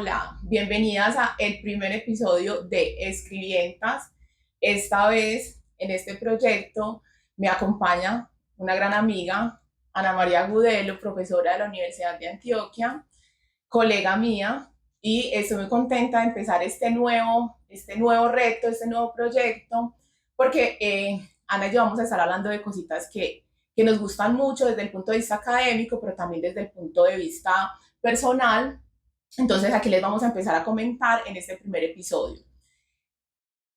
Hola, bienvenidas a el primer episodio de Escribientas. Esta vez en este proyecto me acompaña una gran amiga, Ana María Gudelo, profesora de la Universidad de Antioquia, colega mía, y estoy muy contenta de empezar este nuevo reto, este nuevo proyecto, porque Ana y yo vamos a estar hablando de cositas que nos gustan mucho desde el punto de vista académico, pero también desde el punto de vista personal. Entonces aquí les vamos a empezar a comentar en este primer episodio.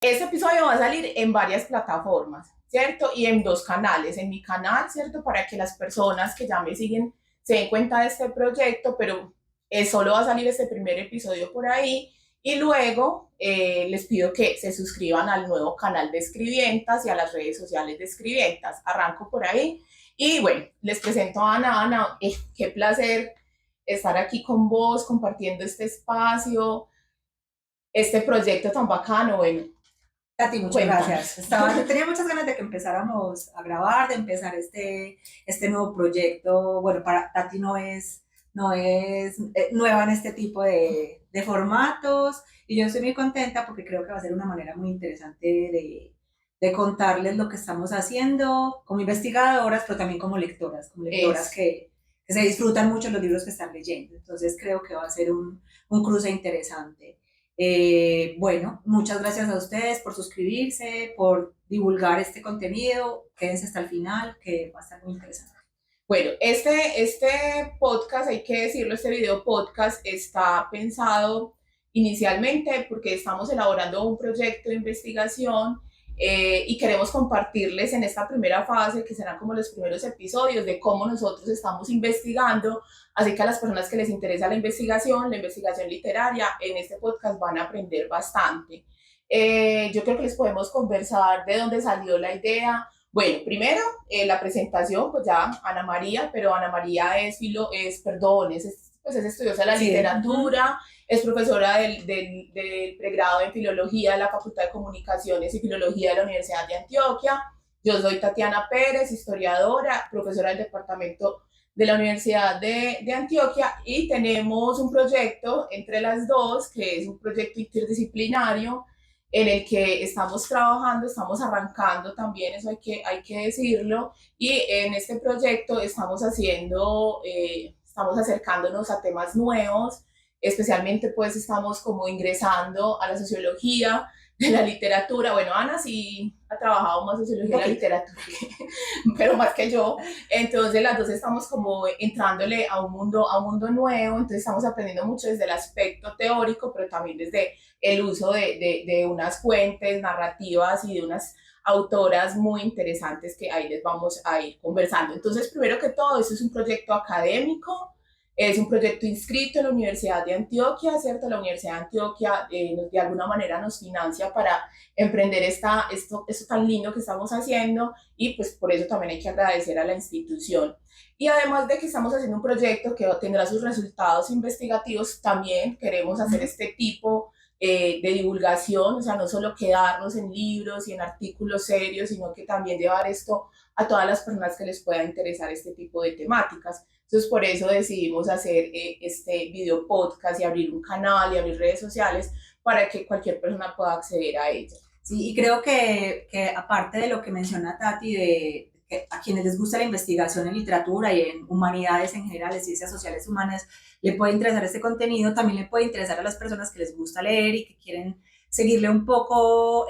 Este episodio va a salir en varias plataformas, ¿cierto? Y en dos canales. En mi canal, ¿cierto? Para que las personas que ya me siguen se den cuenta de este proyecto, pero solo va a salir este primer episodio por ahí. Y luego les pido que se suscriban al nuevo canal de Escribientas y a las redes sociales de Escribientas. Arranco por ahí. Y bueno, les presento a Ana. Ana, qué placer estar aquí con vos, compartiendo este espacio, este proyecto tan bacano. Bueno, Tati, muchas cuéntame. gracias. Tenía muchas ganas de que empezáramos a grabar, de empezar este nuevo proyecto. Bueno, para Tati no es nueva en este tipo de formatos y yo estoy muy contenta porque creo que va a ser una manera muy interesante de contarles lo que estamos haciendo como investigadoras, pero también como lectoras que se disfrutan mucho los libros que están leyendo. Entonces creo que va a ser un cruce interesante. Bueno, muchas gracias a ustedes por suscribirse, por divulgar este contenido. Quédense hasta el final, que va a estar muy interesante. Bueno, este podcast, hay que decirlo, este video podcast está pensado inicialmente porque estamos elaborando un proyecto de investigación y queremos compartirles en esta primera fase, que serán como los primeros episodios de cómo nosotros estamos investigando. Así que a las personas que les interesa la investigación literaria, en este podcast van a aprender bastante. Yo creo que les podemos conversar de dónde salió la idea. Bueno, primero la presentación, pues ya Ana María, pero Ana María pues es estudiosa de la Sí. literatura, es profesora del pregrado en filología de la Facultad de Comunicaciones y Filología de la Universidad de Antioquia. Yo soy Tatiana Pérez, historiadora, profesora del departamento de la Universidad de Antioquia, y tenemos un proyecto entre las dos, que es un proyecto interdisciplinario en el que estamos trabajando, estamos arrancando también, eso hay que decirlo, y en este proyecto estamos acercándonos a temas nuevos, especialmente pues estamos como ingresando a la sociología de la literatura. Bueno, Ana sí ha trabajado más sociología de la literatura, pero más que yo. Entonces las dos estamos como entrándole a un mundo nuevo, entonces estamos aprendiendo mucho desde el aspecto teórico, pero también desde el uso de unas fuentes narrativas y de unas autoras muy interesantes que ahí les vamos a ir conversando. Entonces, primero que todo, esto es un proyecto académico, es un proyecto inscrito en la Universidad de Antioquia, ¿cierto? La Universidad de Antioquia de alguna manera nos financia para emprender esto tan lindo que estamos haciendo, y pues por eso también hay que agradecer a la institución. Y además de que estamos haciendo un proyecto que tendrá sus resultados investigativos, también queremos hacer este tipo de divulgación, o sea, no solo quedarnos en libros y en artículos serios, sino que también llevar esto a todas las personas que les pueda interesar este tipo de temáticas. Entonces, por eso decidimos hacer este video podcast y abrir un canal y abrir redes sociales para que cualquier persona pueda acceder a ella. Sí, y creo que aparte de lo que menciona Tati, de que a quienes les gusta la investigación en literatura y en humanidades en general, en ciencias sociales humanas, le puede interesar este contenido, también le puede interesar a las personas que les gusta leer y que quieren seguirle un poco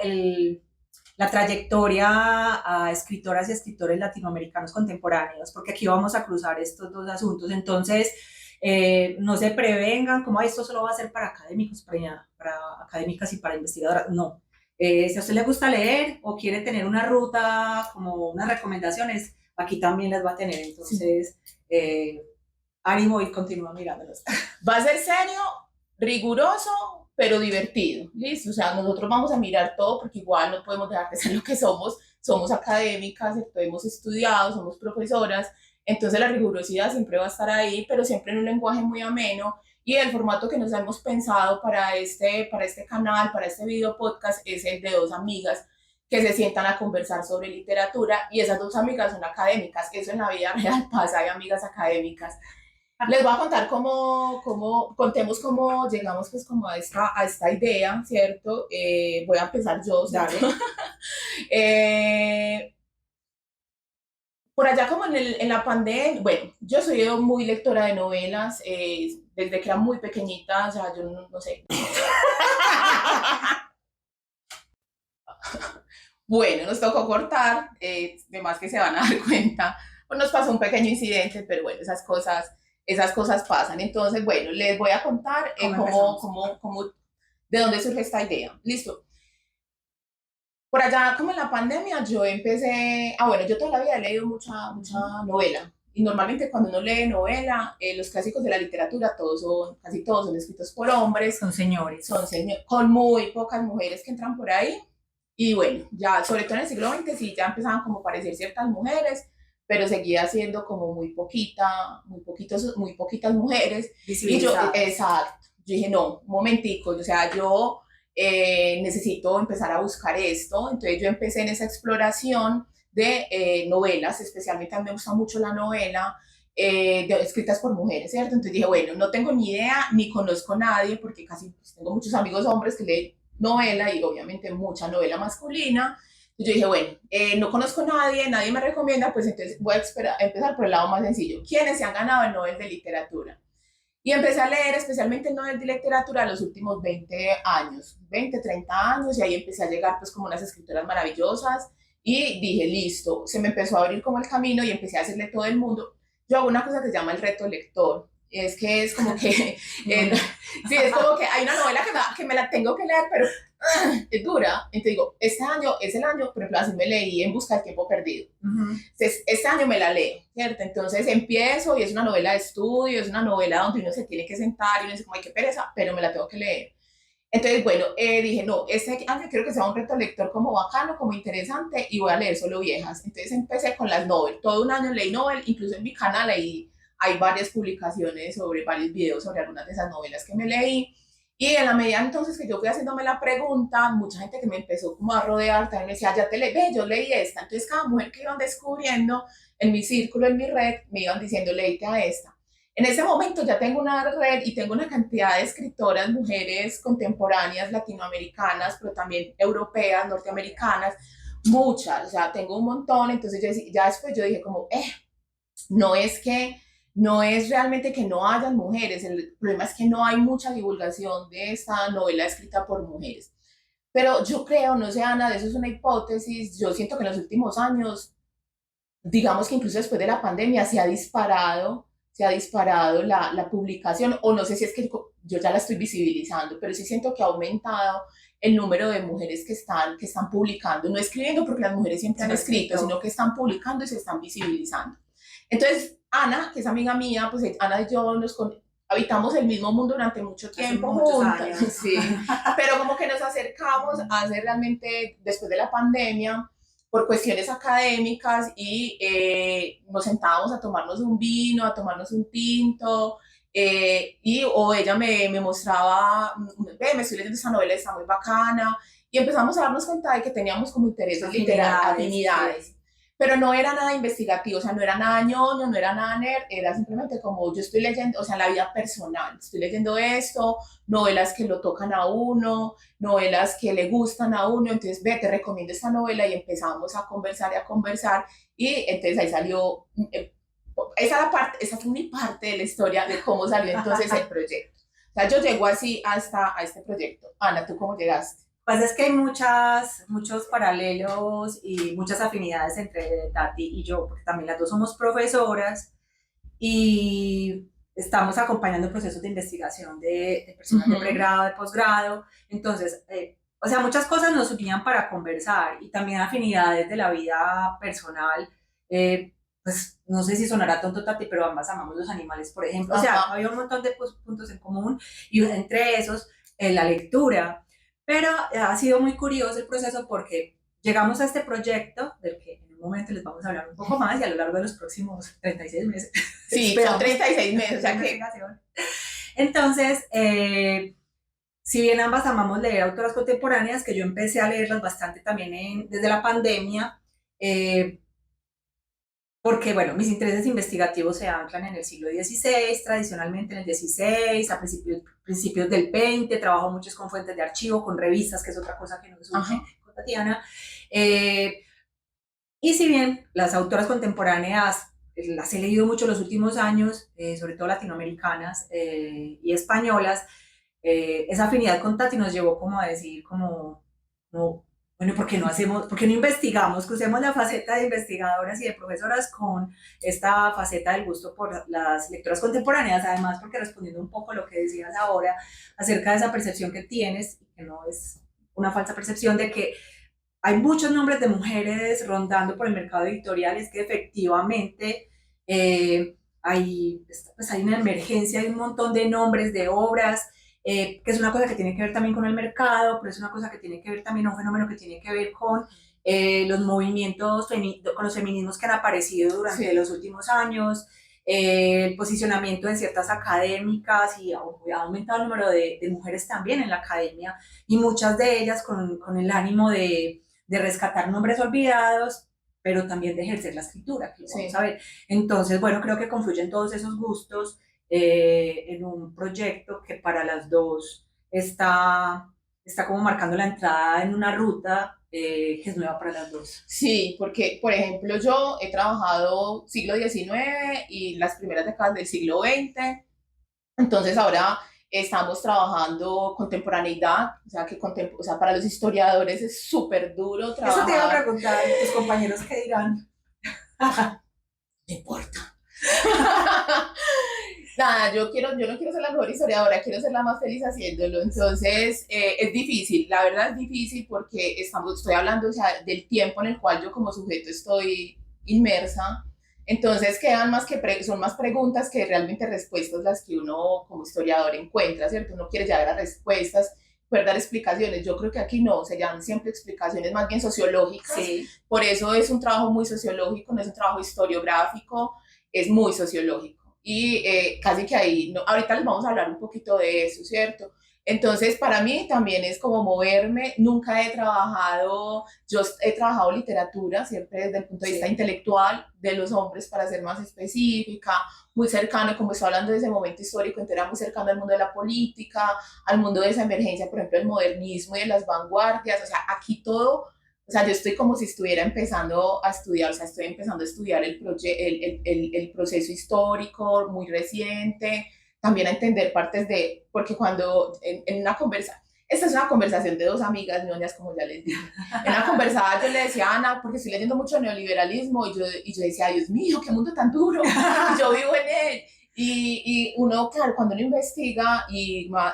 la trayectoria a escritoras y escritores latinoamericanos contemporáneos, porque aquí vamos a cruzar estos dos asuntos. Entonces, no se prevengan como esto solo va a ser para académicos, para académicas y para investigadoras. No. Si a usted le gusta leer o quiere tener una ruta, como unas recomendaciones, aquí también las va a tener. Entonces, ánimo y continúa mirándolos. Va a ser serio, riguroso, pero divertido, ¿listo? O sea, nosotros vamos a mirar todo porque igual no podemos dejar de ser lo que somos académicas, hemos estudiado, somos profesoras, entonces la rigurosidad siempre va a estar ahí, pero siempre en un lenguaje muy ameno. Y el formato que nos hemos pensado para este canal, para este video podcast, es el de dos amigas que se sientan a conversar sobre literatura, y esas dos amigas son académicas. Eso en la vida real pasa, hay amigas académicas. Les voy a contar contemos cómo llegamos pues como a esta idea, ¿cierto? Voy a empezar yo, ¿cierto? Por allá como en la pandemia, bueno, yo soy muy lectora de novelas, desde que era muy pequeñita, ya yo no sé. Bueno, nos tocó cortar, de más que se van a dar cuenta, pues nos pasó un pequeño incidente, pero bueno, esas cosas pasan. Entonces, bueno, les voy a contar de dónde surge esta idea. Listo. Por allá, como en la pandemia, yo empecé, bueno, yo toda la vida he leído mucha novela. Y normalmente cuando uno lee novela, los clásicos de la literatura, casi todos son escritos por hombres. Son señores. Con muy pocas mujeres que entran por ahí. Y bueno, ya, sobre todo en el siglo XX, sí, ya empezaban como a aparecer ciertas mujeres, pero seguía siendo como muy poquitas mujeres. Y yo, exacto, yo dije, no, un momentico, o sea, yo necesito empezar a buscar esto. Entonces yo empecé en esa exploración de novelas, especialmente a mí me gusta mucho la novela, escritas por mujeres, ¿cierto? Entonces dije, bueno, no tengo ni idea, ni conozco a nadie, porque casi pues, tengo muchos amigos hombres que leen novela y obviamente mucha novela masculina. Yo dije, bueno, no conozco a nadie me recomienda, pues entonces voy a empezar por el lado más sencillo. ¿Quiénes se han ganado el Nobel de Literatura? Y empecé a leer especialmente Nobel de Literatura los últimos 20 años, 20, 30 años, y ahí empecé a llegar pues como unas escritoras maravillosas y dije, listo, se me empezó a abrir como el camino y empecé a hacerle todo el mundo. Yo hago una cosa que se llama el reto lector. Es que es como que, sí, es como que hay una novela que me la tengo que leer, pero es dura. Entonces digo, este año es el año, por ejemplo, así me leí En Busca del Tiempo Perdido. Entonces, este año me la leo, ¿cierto? Entonces empiezo y es una novela de estudio, es una novela donde uno se tiene que sentar y uno dice, como, ay, qué pereza, pero me la tengo que leer. Entonces, bueno, dije, no, este año quiero que sea un reto lector como bacano, como interesante, y voy a leer solo viejas. Entonces empecé con las novel. Todo un año leí novel, incluso en mi canal hay varias publicaciones sobre varios videos sobre algunas de esas novelas que me leí. Y en la medida entonces que yo fui haciéndome la pregunta, mucha gente que me empezó como a rodear también me decía, ya te leí, ve, yo leí esta. Entonces cada mujer que iban descubriendo en mi círculo, en mi red, me iban diciendo, leíte a esta. En ese momento ya tengo una red y tengo una cantidad de escritoras, mujeres contemporáneas, latinoamericanas, pero también europeas, norteamericanas, muchas, o sea, tengo un montón. Entonces ya después yo dije como, no es que no es realmente que no hayan mujeres, el problema es que no hay mucha divulgación de esta novela escrita por mujeres. Pero yo creo, no sé, Ana, de eso es una hipótesis, yo siento que en los últimos años, digamos que incluso después de la pandemia, se ha disparado la publicación, o no sé si es que yo ya la estoy visibilizando, pero sí siento que ha aumentado el número de mujeres que están publicando, no escribiendo porque las mujeres siempre han escrito, sino que están publicando y se están visibilizando. Entonces, Ana, que es amiga mía, pues Ana y yo habitamos el mismo mundo durante mucho tiempo juntas, sí, pero como que nos acercamos a hacer realmente después de la pandemia por cuestiones académicas y nos sentábamos a tomarnos un vino, a tomarnos un tinto, o ella me mostraba, ve, me estoy leyendo esta novela, está muy bacana, y empezamos a darnos cuenta de que teníamos como intereses literarios, afinidades. Sí. Pero no era nada investigativo, o sea, no era nada ñoño, no era nada nerd, era simplemente como yo estoy leyendo, o sea, la vida personal, estoy leyendo esto, novelas que lo tocan a uno, novelas que le gustan a uno, entonces ve, te recomiendo esta novela y empezamos a conversar y entonces ahí salió, esa fue mi parte de la historia de cómo salió entonces el proyecto. O sea, yo llego así hasta a este proyecto. Ana, ¿tú cómo llegaste? Pues es que hay muchos paralelos y muchas afinidades entre Tati y yo, porque también las dos somos profesoras y estamos acompañando procesos de investigación de personas de pregrado, de posgrado. Entonces, o sea, muchas cosas nos unían para conversar y también afinidades de la vida personal. Pues no sé si sonará tonto, Tati, pero ambas amamos los animales, por ejemplo. O sea, había un montón de puntos en común y entre esos, la lectura. Pero ha sido muy curioso el proceso porque llegamos a este proyecto del que en un momento les vamos a hablar un poco más y a lo largo de los próximos 36 meses. Sí, son 36 meses. O sea que... Entonces, si bien ambas amamos leer autoras contemporáneas, que yo empecé a leerlas bastante también desde la pandemia, porque, bueno, mis intereses investigativos se anclan en el siglo XVI, tradicionalmente en el XVI, a principios del XX, trabajo mucho con fuentes de archivo, con revistas, que es otra cosa que nos surge con Tatiana. Y si bien las autoras contemporáneas las he leído mucho los últimos años, sobre todo latinoamericanas y españolas, esa afinidad con Tati nos llevó como a decir, bueno, ¿por qué no investigamos? Crucemos la faceta de investigadoras y de profesoras con esta faceta del gusto por las lectoras contemporáneas, además porque respondiendo un poco a lo que decías ahora acerca de esa percepción que tienes, y que no es una falsa percepción, de que hay muchos nombres de mujeres rondando por el mercado editorial, es que efectivamente hay una emergencia, hay un montón de nombres, de obras, que es una cosa que tiene que ver también con el mercado, pero es una cosa que tiene que ver también, un fenómeno que tiene que ver con los movimientos, con los feminismos que han aparecido durante los últimos años, el posicionamiento de ciertas académicas y ha aumentado el número de mujeres también en la academia y muchas de ellas con el ánimo de rescatar nombres olvidados, pero también de ejercer la escritura, que lo vamos a ver. Entonces, bueno, creo que confluyen todos esos gustos en un proyecto que para las dos está como marcando la entrada en una ruta que es nueva para las dos. Sí, porque, por ejemplo, yo he trabajado siglo XIX y las primeras décadas del siglo XX, entonces ahora estamos trabajando contemporaneidad, o sea, o sea, para los historiadores es súper duro trabajar. Eso te iba a preguntar, tus compañeros qué dirán. No importa. Nada, yo no quiero ser la mejor historiadora, quiero ser la más feliz haciéndolo. Entonces, es difícil, la verdad es difícil porque estoy hablando, o sea, del tiempo en el cual yo como sujeto estoy inmersa. Entonces, son más preguntas que realmente respuestas las que uno como historiador encuentra, ¿cierto? Uno quiere llegar a respuestas, poder dar explicaciones. Yo creo que aquí no, se llaman siempre explicaciones más bien sociológicas. Sí. Por eso es un trabajo muy sociológico, no es un trabajo historiográfico, es muy sociológico. Y casi que ahí, no, ahorita les vamos a hablar un poquito de eso, ¿cierto? Entonces, para mí también es como moverme, nunca yo he trabajado literatura, siempre desde el punto de vista intelectual de los hombres, para ser más específica, muy cercano, como estoy hablando de ese momento histórico, entonces era muy cercano al mundo de la política, al mundo de esa emergencia, por ejemplo, del modernismo y de las vanguardias, o sea, aquí todo. O sea, yo estoy como si estuviera empezando a estudiar, o sea, estoy empezando a estudiar el proceso histórico muy reciente, también a entender partes porque cuando en una conversación, esta es una conversación de dos amigas ñoñas, como ya les dije, en una conversada yo le decía a Ana, porque estoy leyendo mucho neoliberalismo, y yo decía, Dios mío, qué mundo tan duro, y yo vivo en él, y uno, claro, cuando uno investiga,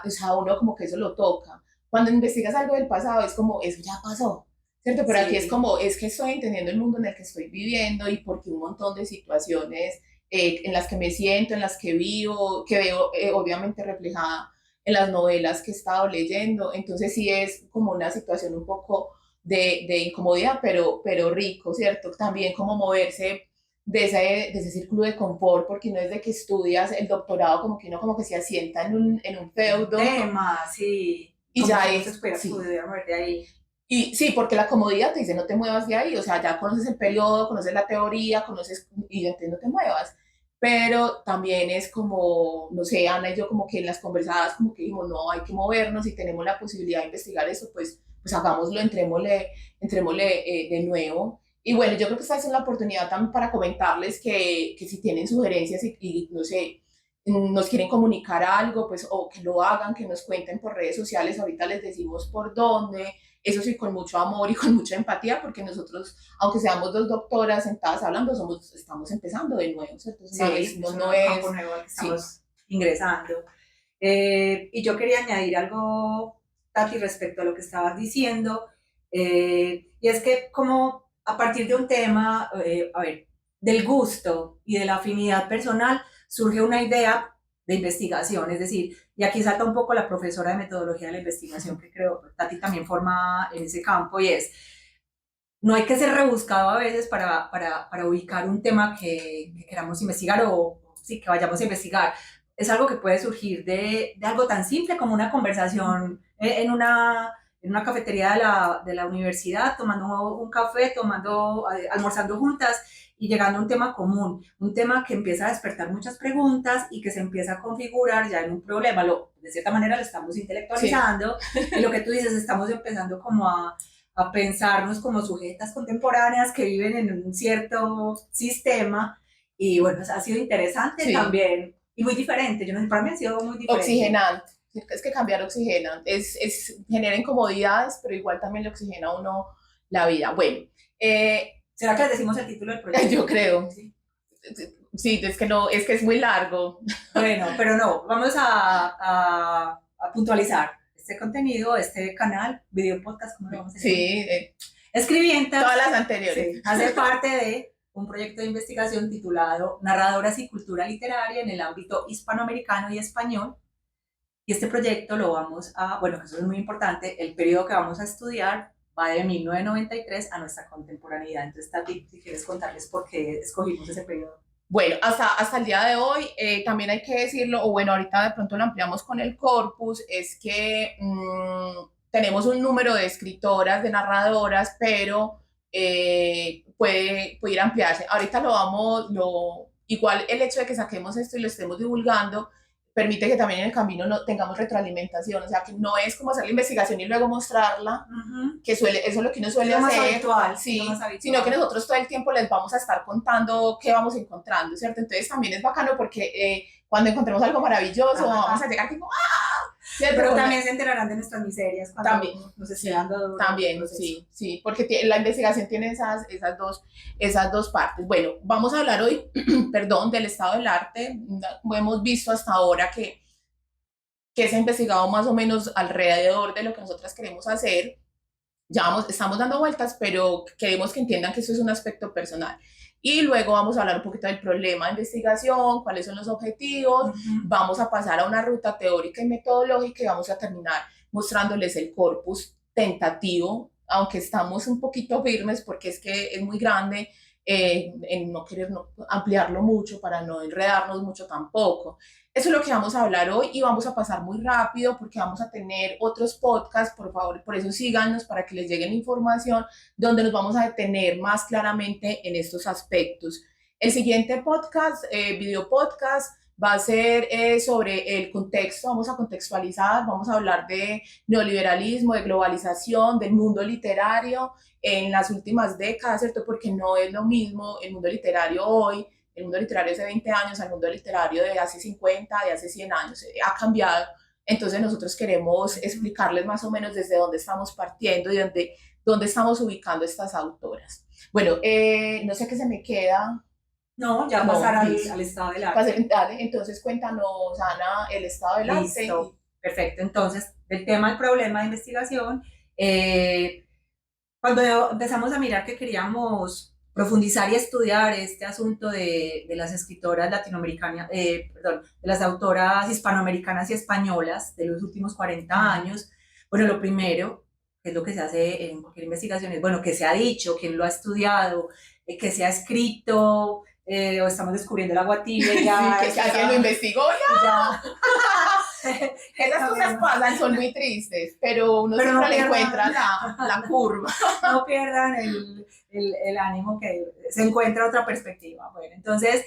o sea, uno como que eso lo toca, cuando investigas algo del pasado es como, eso ya pasó, ¿cierto? Pero sí, aquí es como, es que estoy entendiendo el mundo en el que estoy viviendo y porque un montón de situaciones en las que me siento, en las que vivo, que veo obviamente reflejada en las novelas que he estado leyendo. Entonces sí es como una situación un poco de incomodidad, pero rico, ¿cierto? También como moverse de ese círculo de confort, porque no es de que estudias el doctorado como que uno como que se asienta en un feudo. Tema, sí. Y ya es, sí. De ahí. Y sí, porque la comodidad te dice no te muevas de ahí, o sea, ya conoces el periodo, conoces la teoría, y entonces no te muevas. Pero también es como, no sé, Ana y yo como que en las conversadas como que dijimos, no, hay que movernos y tenemos la posibilidad de investigar eso, pues hagámoslo, entrémosle de nuevo. Y bueno, yo creo que esta es la oportunidad también para comentarles que si tienen sugerencias y no sé, nos quieren comunicar algo, pues o que lo hagan, que nos cuenten por redes sociales, ahorita les decimos por dónde, eso sí, con mucho amor y con mucha empatía, porque nosotros, aunque seamos dos doctoras sentadas hablando, estamos empezando de nuevo, ¿cierto? Sí, no es campo nuevo al que estamos ingresando. Y yo quería añadir algo, Tati, respecto a lo que estabas diciendo, y es que como a partir de un tema, a ver, del gusto y de la afinidad personal, surge una idea de investigación, es decir, y aquí salta un poco la profesora de metodología de la investigación que creo Tati también forma en ese campo, y es, no hay que ser rebuscado a veces para ubicar un tema que queramos investigar o sí, que vayamos a investigar. Es algo que puede surgir de algo tan simple como una conversación en en una cafetería de la universidad, tomando un café, almorzando juntas y llegando a un tema común, un tema que empieza a despertar muchas preguntas y que se empieza a configurar ya en un problema. De cierta manera lo estamos intelectualizando, sí. Y lo que tú dices, estamos empezando como a pensarnos como sujetas contemporáneas que viven en un cierto sistema, y bueno, ha sido interesante, sí. También, y muy diferente. Yo no sé, para mí ha sido muy diferente. Oxigenante. Es que cambiar oxigena, genera incomodidades, pero igual también le oxigena a uno la vida. Bueno, ¿será que les decimos el título del proyecto? Yo creo. Sí, es que es muy largo. Bueno, pero no, vamos a puntualizar este contenido, este canal, video podcast, ¿cómo lo vamos a decir? Sí. Escribientas. Todas las anteriores. Sí, hace parte de un proyecto de investigación titulado Narradoras y Cultura Literaria en el ámbito hispanoamericano y español. Y este proyecto lo vamos a, bueno, eso es muy importante, el periodo que vamos a estudiar va de 1993 a nuestra contemporaneidad. Entonces, Tati, si quieres contarles por qué escogimos ese periodo. Bueno, hasta el día de hoy, también hay que decirlo, o bueno, ahorita de pronto lo ampliamos con el corpus, es que tenemos un número de escritoras, de narradoras, pero puede ir a ampliarse. Ahorita igual el hecho de que saquemos esto y lo estemos divulgando, permite que también en el camino tengamos retroalimentación, o sea, que no es como hacer la investigación y luego mostrarla, que eso es lo que uno suele hacer, habitual, sí, sino que nosotros todo el tiempo les vamos a estar contando qué vamos encontrando, ¿cierto? Entonces también es bacano porque cuando encontremos algo maravilloso, vamos a llegar tipo ¡ah! ¿Cierto? Pero también se enterarán de nuestras miserias cuando también, nos esté dando también, sí, porque la investigación tiene esas dos partes. Bueno, vamos a hablar hoy, perdón, del estado del arte. Hemos visto hasta ahora que se ha investigado más o menos alrededor de lo que nosotras queremos hacer. Estamos dando vueltas, pero queremos que entiendan que eso es un aspecto personal. Y luego vamos a hablar un poquito del problema de investigación, cuáles son los objetivos, vamos a pasar a una ruta teórica y metodológica y vamos a terminar mostrándoles el corpus tentativo, aunque estamos un poquito firmes porque es que es muy grande, en no querer ampliarlo mucho para no enredarnos mucho tampoco. Eso es lo que vamos a hablar hoy y vamos a pasar muy rápido porque vamos a tener otros podcasts, por favor, por eso síganos para que les llegue la información donde nos vamos a detener más claramente en estos aspectos. El siguiente podcast, video podcast, va a ser sobre el contexto, vamos a contextualizar, vamos a hablar de neoliberalismo, de globalización, del mundo literario en las últimas décadas, ¿cierto? Porque no es lo mismo el mundo literario hoy, el mundo literario de hace 20 años al mundo literario de hace 50, de hace 100 años, ha cambiado. Entonces nosotros queremos explicarles más o menos desde dónde estamos partiendo y dónde estamos ubicando estas autoras. Bueno, no sé qué se me queda. No, ya pasar al estado del arte. Dale, entonces cuéntanos, Ana, el estado del arte. Listo, perfecto. Entonces, del tema del problema de investigación, cuando empezamos a mirar que queríamos profundizar y estudiar este asunto de las escritoras latinoamericanas, de las autoras hispanoamericanas y españolas de los últimos 40 años, bueno, lo primero, que es lo que se hace en cualquier investigación, es, bueno, que se ha dicho, quién lo ha estudiado, que se ha escrito, o estamos descubriendo el agua tibia ya. Sí, que alguien lo investigó ya. Esas cosas pasan, son muy tristes, pero uno siempre le encuentra la curva. No pierdan el ánimo, que se encuentra otra perspectiva. Bueno, entonces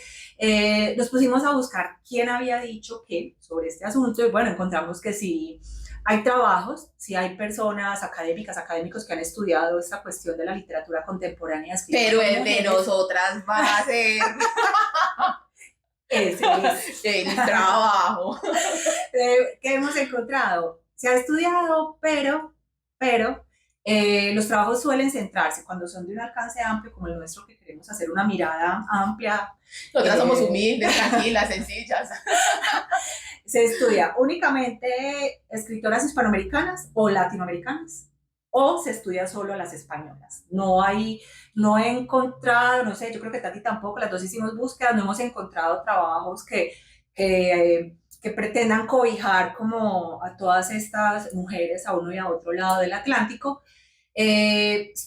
nos pusimos a buscar quién había dicho qué sobre este asunto y bueno, encontramos que sí hay trabajos, sí hay personas académicos que han estudiado esta cuestión de la literatura contemporánea. Pero el de nosotras va a ser... Ese es el trabajo. ¿Qué hemos encontrado? Se ha estudiado, pero los trabajos suelen centrarse cuando son de un alcance amplio como el nuestro, que queremos hacer una mirada amplia. Nosotras somos humildes, tranquilas, sencillas. Se estudia únicamente escritoras hispanoamericanas o latinoamericanas, o se estudia solo a las españolas. No he encontrado, no sé, yo creo que Tati tampoco, las dos hicimos búsquedas, no hemos encontrado trabajos que pretendan cobijar como a todas estas mujeres a uno y a otro lado del Atlántico.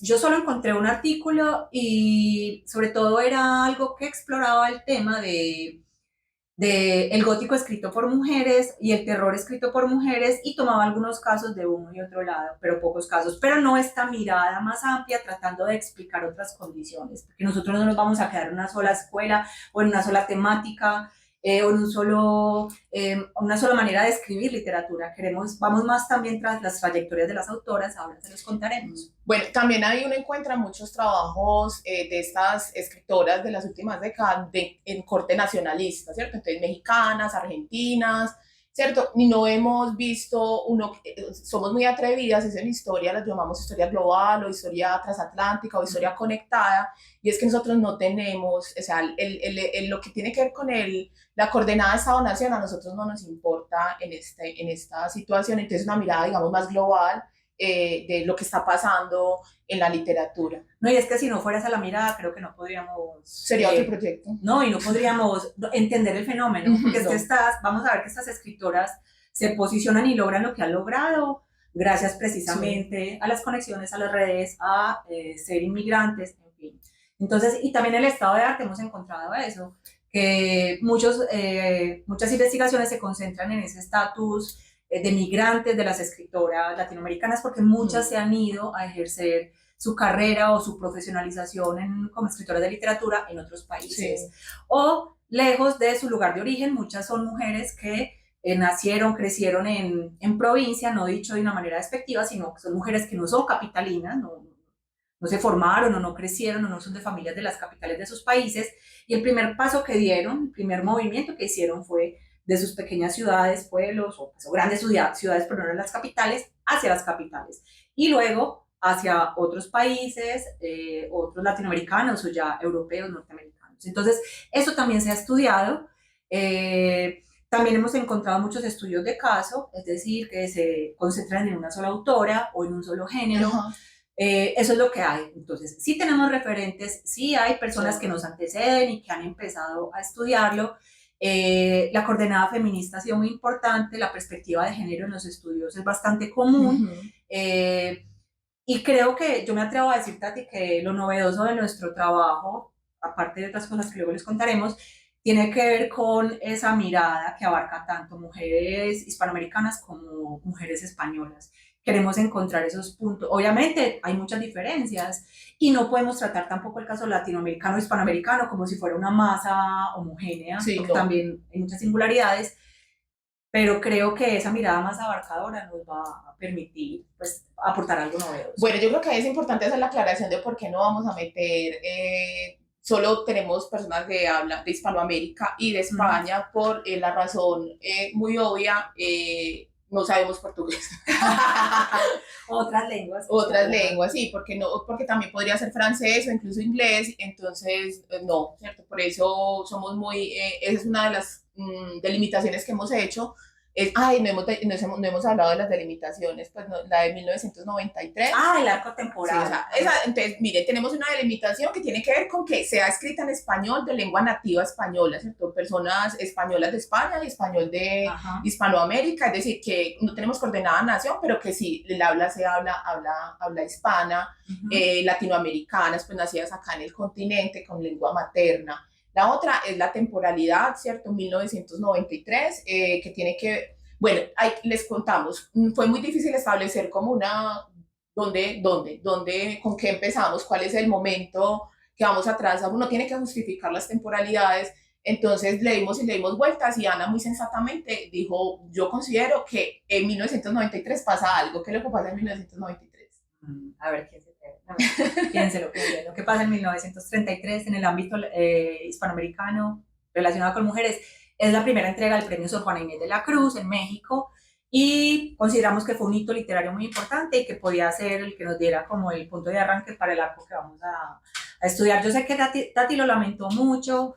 Yo solo encontré un artículo y sobre todo era algo que exploraba el tema de de el gótico escrito por mujeres y el terror escrito por mujeres y tomaba algunos casos de uno y otro lado, pero pocos casos, pero no esta mirada más amplia tratando de explicar otras condiciones, porque nosotros no nos vamos a quedar en una sola escuela o en una sola temática o en una sola manera de escribir literatura. Vamos más también tras las trayectorias de las autoras, ahora se los contaremos. Bueno, también ahí uno encuentra muchos trabajos de estas escritoras de las últimas décadas en corte nacionalista, ¿cierto? Entonces, mexicanas, argentinas, ¿cierto? Y no hemos visto, somos muy atrevidas, es en historia, las llamamos historia global o historia transatlántica o historia conectada, y es que nosotros no tenemos, o sea, lo que tiene que ver con la coordenada Estado-Nación a nosotros no nos importa en esta situación, entonces una mirada, digamos, más global de lo que está pasando en la literatura. No, y es que si no fuera esa la mirada, creo que no podríamos... Sería otro proyecto. No, y no podríamos entender el fenómeno, porque es que vamos a ver que estas escritoras se posicionan y logran lo que han logrado gracias precisamente a las conexiones, a las redes, a ser inmigrantes, en fin. Entonces, y también en el estado de arte hemos encontrado eso, que muchas investigaciones se concentran en ese estatus de migrantes de las escritoras latinoamericanas, porque muchas se han ido a ejercer su carrera o su profesionalización como escritoras de literatura en otros países. Sí. O lejos de su lugar de origen, muchas son mujeres que nacieron, crecieron en provincia, no dicho de una manera despectiva, sino que son mujeres que no son capitalinas, no se formaron o no crecieron o no son de familias de las capitales de sus países. Y el primer paso que dieron, el primer movimiento que hicieron fue de sus pequeñas ciudades, pueblos o grandes ciudades, pero no eran las capitales, hacia las capitales. Y luego hacia otros países, otros latinoamericanos o ya europeos, norteamericanos. Entonces, eso también se ha estudiado. También hemos encontrado muchos estudios de caso, es decir, que se concentran en una sola autora o en un solo género. Eso es lo que hay. Entonces, sí tenemos referentes, sí hay personas que nos anteceden y que han empezado a estudiarlo. La coordenada feminista ha sido muy importante, la perspectiva de género en los estudios es bastante común. Y creo que yo me atrevo a decir, Tati, que lo novedoso de nuestro trabajo, aparte de otras cosas que luego les contaremos, tiene que ver con esa mirada que abarca tanto mujeres hispanoamericanas como mujeres españolas. Queremos encontrar esos puntos. Obviamente hay muchas diferencias y no podemos tratar tampoco el caso latinoamericano o hispanoamericano como si fuera una masa homogénea, sí, porque también hay muchas singularidades, pero creo que esa mirada más abarcadora nos va a permitir pues, aportar algo novedoso. Bueno, yo creo que es importante hacer la aclaración de por qué no vamos a meter... solo tenemos personas de habla de Hispanoamérica y de España por la razón muy obvia, no sabemos portugués. Otras lenguas. Otras lenguas, sí, porque también podría ser francés o incluso inglés, entonces no, ¿cierto? Por eso somos esa es una de las delimitaciones que hemos hecho. No hemos hablado de las delimitaciones, pues la de 1993. El arco temporal. Sí, entonces, miren, tenemos una delimitación que tiene que ver con que sea escrita en español de lengua nativa española, ¿cierto? Personas españolas de España y español de Hispanoamérica, es decir, que no tenemos coordenada nación, pero que sí, el habla habla hispana, latinoamericanas, pues nacidas acá en el continente con lengua materna. La otra es la temporalidad, ¿cierto? 1993, que tiene que... Bueno, les contamos, fue muy difícil establecer como con qué empezamos, cuál es el momento que vamos atrás. Uno tiene que justificar las temporalidades, entonces le dimos vueltas y Ana muy sensatamente dijo, yo considero que en 1993 pasa algo. ¿Qué es lo que pasa en 1993? A ver, ¿quién se piénselo, lo que pasa en 1933 en el ámbito hispanoamericano relacionado con mujeres es la primera entrega del premio Sor Juana Inés de la Cruz en México y consideramos que fue un hito literario muy importante y que podía ser el que nos diera como el punto de arranque para el arco que vamos a estudiar. Yo sé que Tati lo lamentó mucho,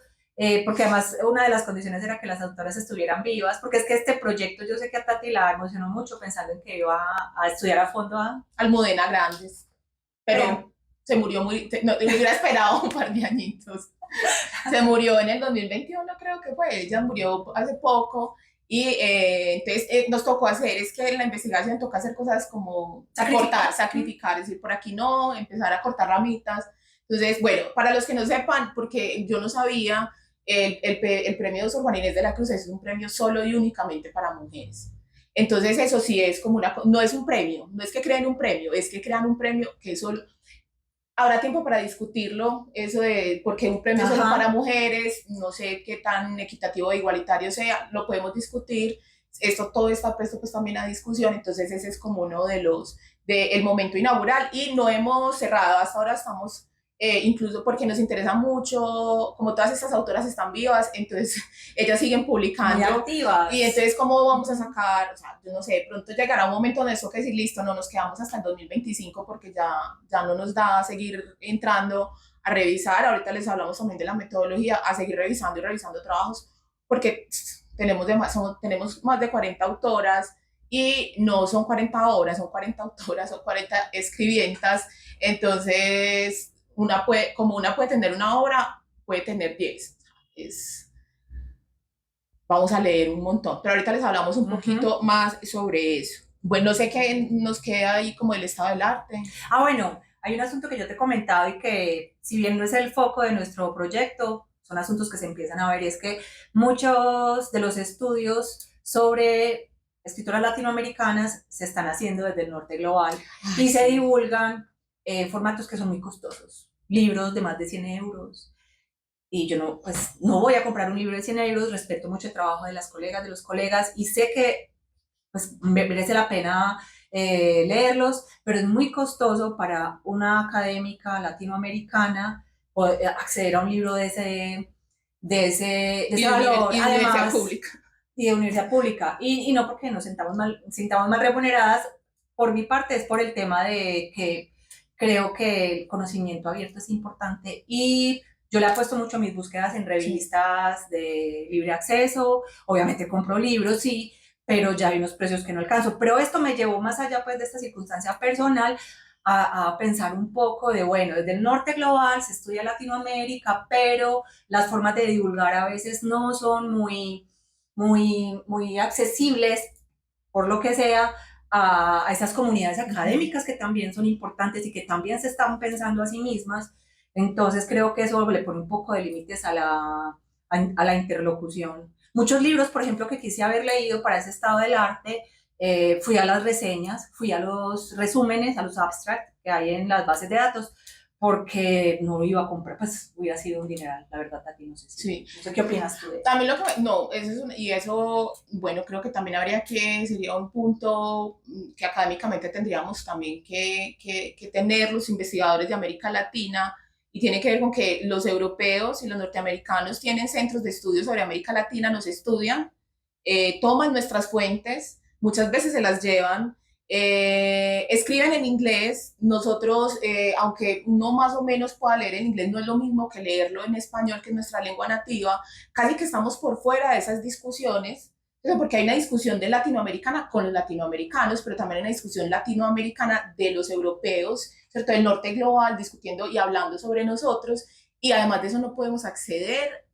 porque además una de las condiciones era que las autoras estuvieran vivas, porque es que este proyecto yo sé que a Tati la emocionó mucho pensando en que iba a estudiar a fondo a Almudena Grandes. Pero se murió no, hubiera esperado un par de añitos. Se murió en el 2021, creo que fue. Ella murió hace poco. Y entonces nos tocó es que en la investigación toca hacer cosas como sacrificar, es decir, por aquí no, empezar a cortar ramitas. Entonces, bueno, para los que no sepan, porque yo no sabía, el premio Sor Juana Inés de la Cruz es un premio solo y únicamente para mujeres. Entonces eso sí es como no es un premio, no es que creen un premio, es que crean un premio que solo, habrá tiempo para discutirlo, eso de por qué un premio solo para mujeres, no sé qué tan equitativo e igualitario sea, lo podemos discutir, esto todo está puesto pues también a discusión, entonces ese es como uno de los, del momento inaugural y no hemos cerrado, hasta ahora estamos incluso porque nos interesa mucho, como todas estas autoras están vivas, entonces ellas siguen publicando. Muy activas. Y entonces, ¿cómo vamos a sacar? O sea, yo no sé, de pronto llegará un momento en eso que decir, listo, no nos quedamos hasta el 2025 porque ya no nos da a seguir entrando a revisar. Ahorita les hablamos también de la metodología, a seguir revisando y revisando trabajos, porque tenemos más de 40 autoras y no son 40 obras, son 40 autoras, son 40 escribientas. Entonces, como una puede tener una obra, puede tener 10. Vamos a leer un montón, pero ahorita les hablamos un poquito más sobre eso. Bueno, no sé qué nos queda ahí como el estado del arte. Bueno, hay un asunto que yo te he comentado y que si bien no es el foco de nuestro proyecto, son asuntos que se empiezan a ver y es que muchos de los estudios sobre escritoras latinoamericanas se están haciendo desde el norte global y se divulgan formatos que son muy costosos, libros de más de 100 euros. Y yo no voy a comprar un libro de 100 euros, respeto mucho el trabajo de las colegas, de los colegas, y sé que pues, merece la pena leerlos, pero es muy costoso para una académica latinoamericana poder acceder a un libro de ese valor, y además, universidad pública. Y de universidad pública. Y no porque nos sintamos mal remuneradas, por mi parte es por el tema de que creo que el conocimiento abierto es importante y yo le apuesto mucho a mis búsquedas en revistas de libre acceso, obviamente compro libros, sí, pero ya hay unos precios que no alcanzo. Pero esto me llevó más allá pues de esta circunstancia personal a pensar un poco de, bueno, desde el norte global se estudia Latinoamérica, pero las formas de divulgar a veces no son muy accesibles, por lo que sea, a esas comunidades académicas que también son importantes y que también se están pensando a sí mismas. Entonces creo que eso le pone un poco de límites a la interlocución. Muchos libros, por ejemplo, que quise haber leído para ese estado del arte, fui a las reseñas, fui a los resúmenes, a los abstracts que hay en las bases de datos, porque no lo iba a comprar, pues hubiera sido un dineral, la verdad, Tati, no sé Sí. No sé qué opinas tú de eso. También eso, bueno, creo que también sería un punto que académicamente tendríamos también que tener los investigadores de América Latina, y tiene que ver con que los europeos y los norteamericanos tienen centros de estudio sobre América Latina, nos estudian, toman nuestras fuentes, muchas veces se las llevan, escriben en inglés. Nosotros, aunque uno más o menos pueda leer en inglés, no es lo mismo que leerlo en español, que es nuestra lengua nativa, casi que estamos por fuera de esas discusiones, porque hay una discusión de latinoamericana con los latinoamericanos, pero también hay una discusión latinoamericana de los europeos, ¿cierto? Del norte global, discutiendo y hablando sobre nosotros, y además de eso no podemos acceder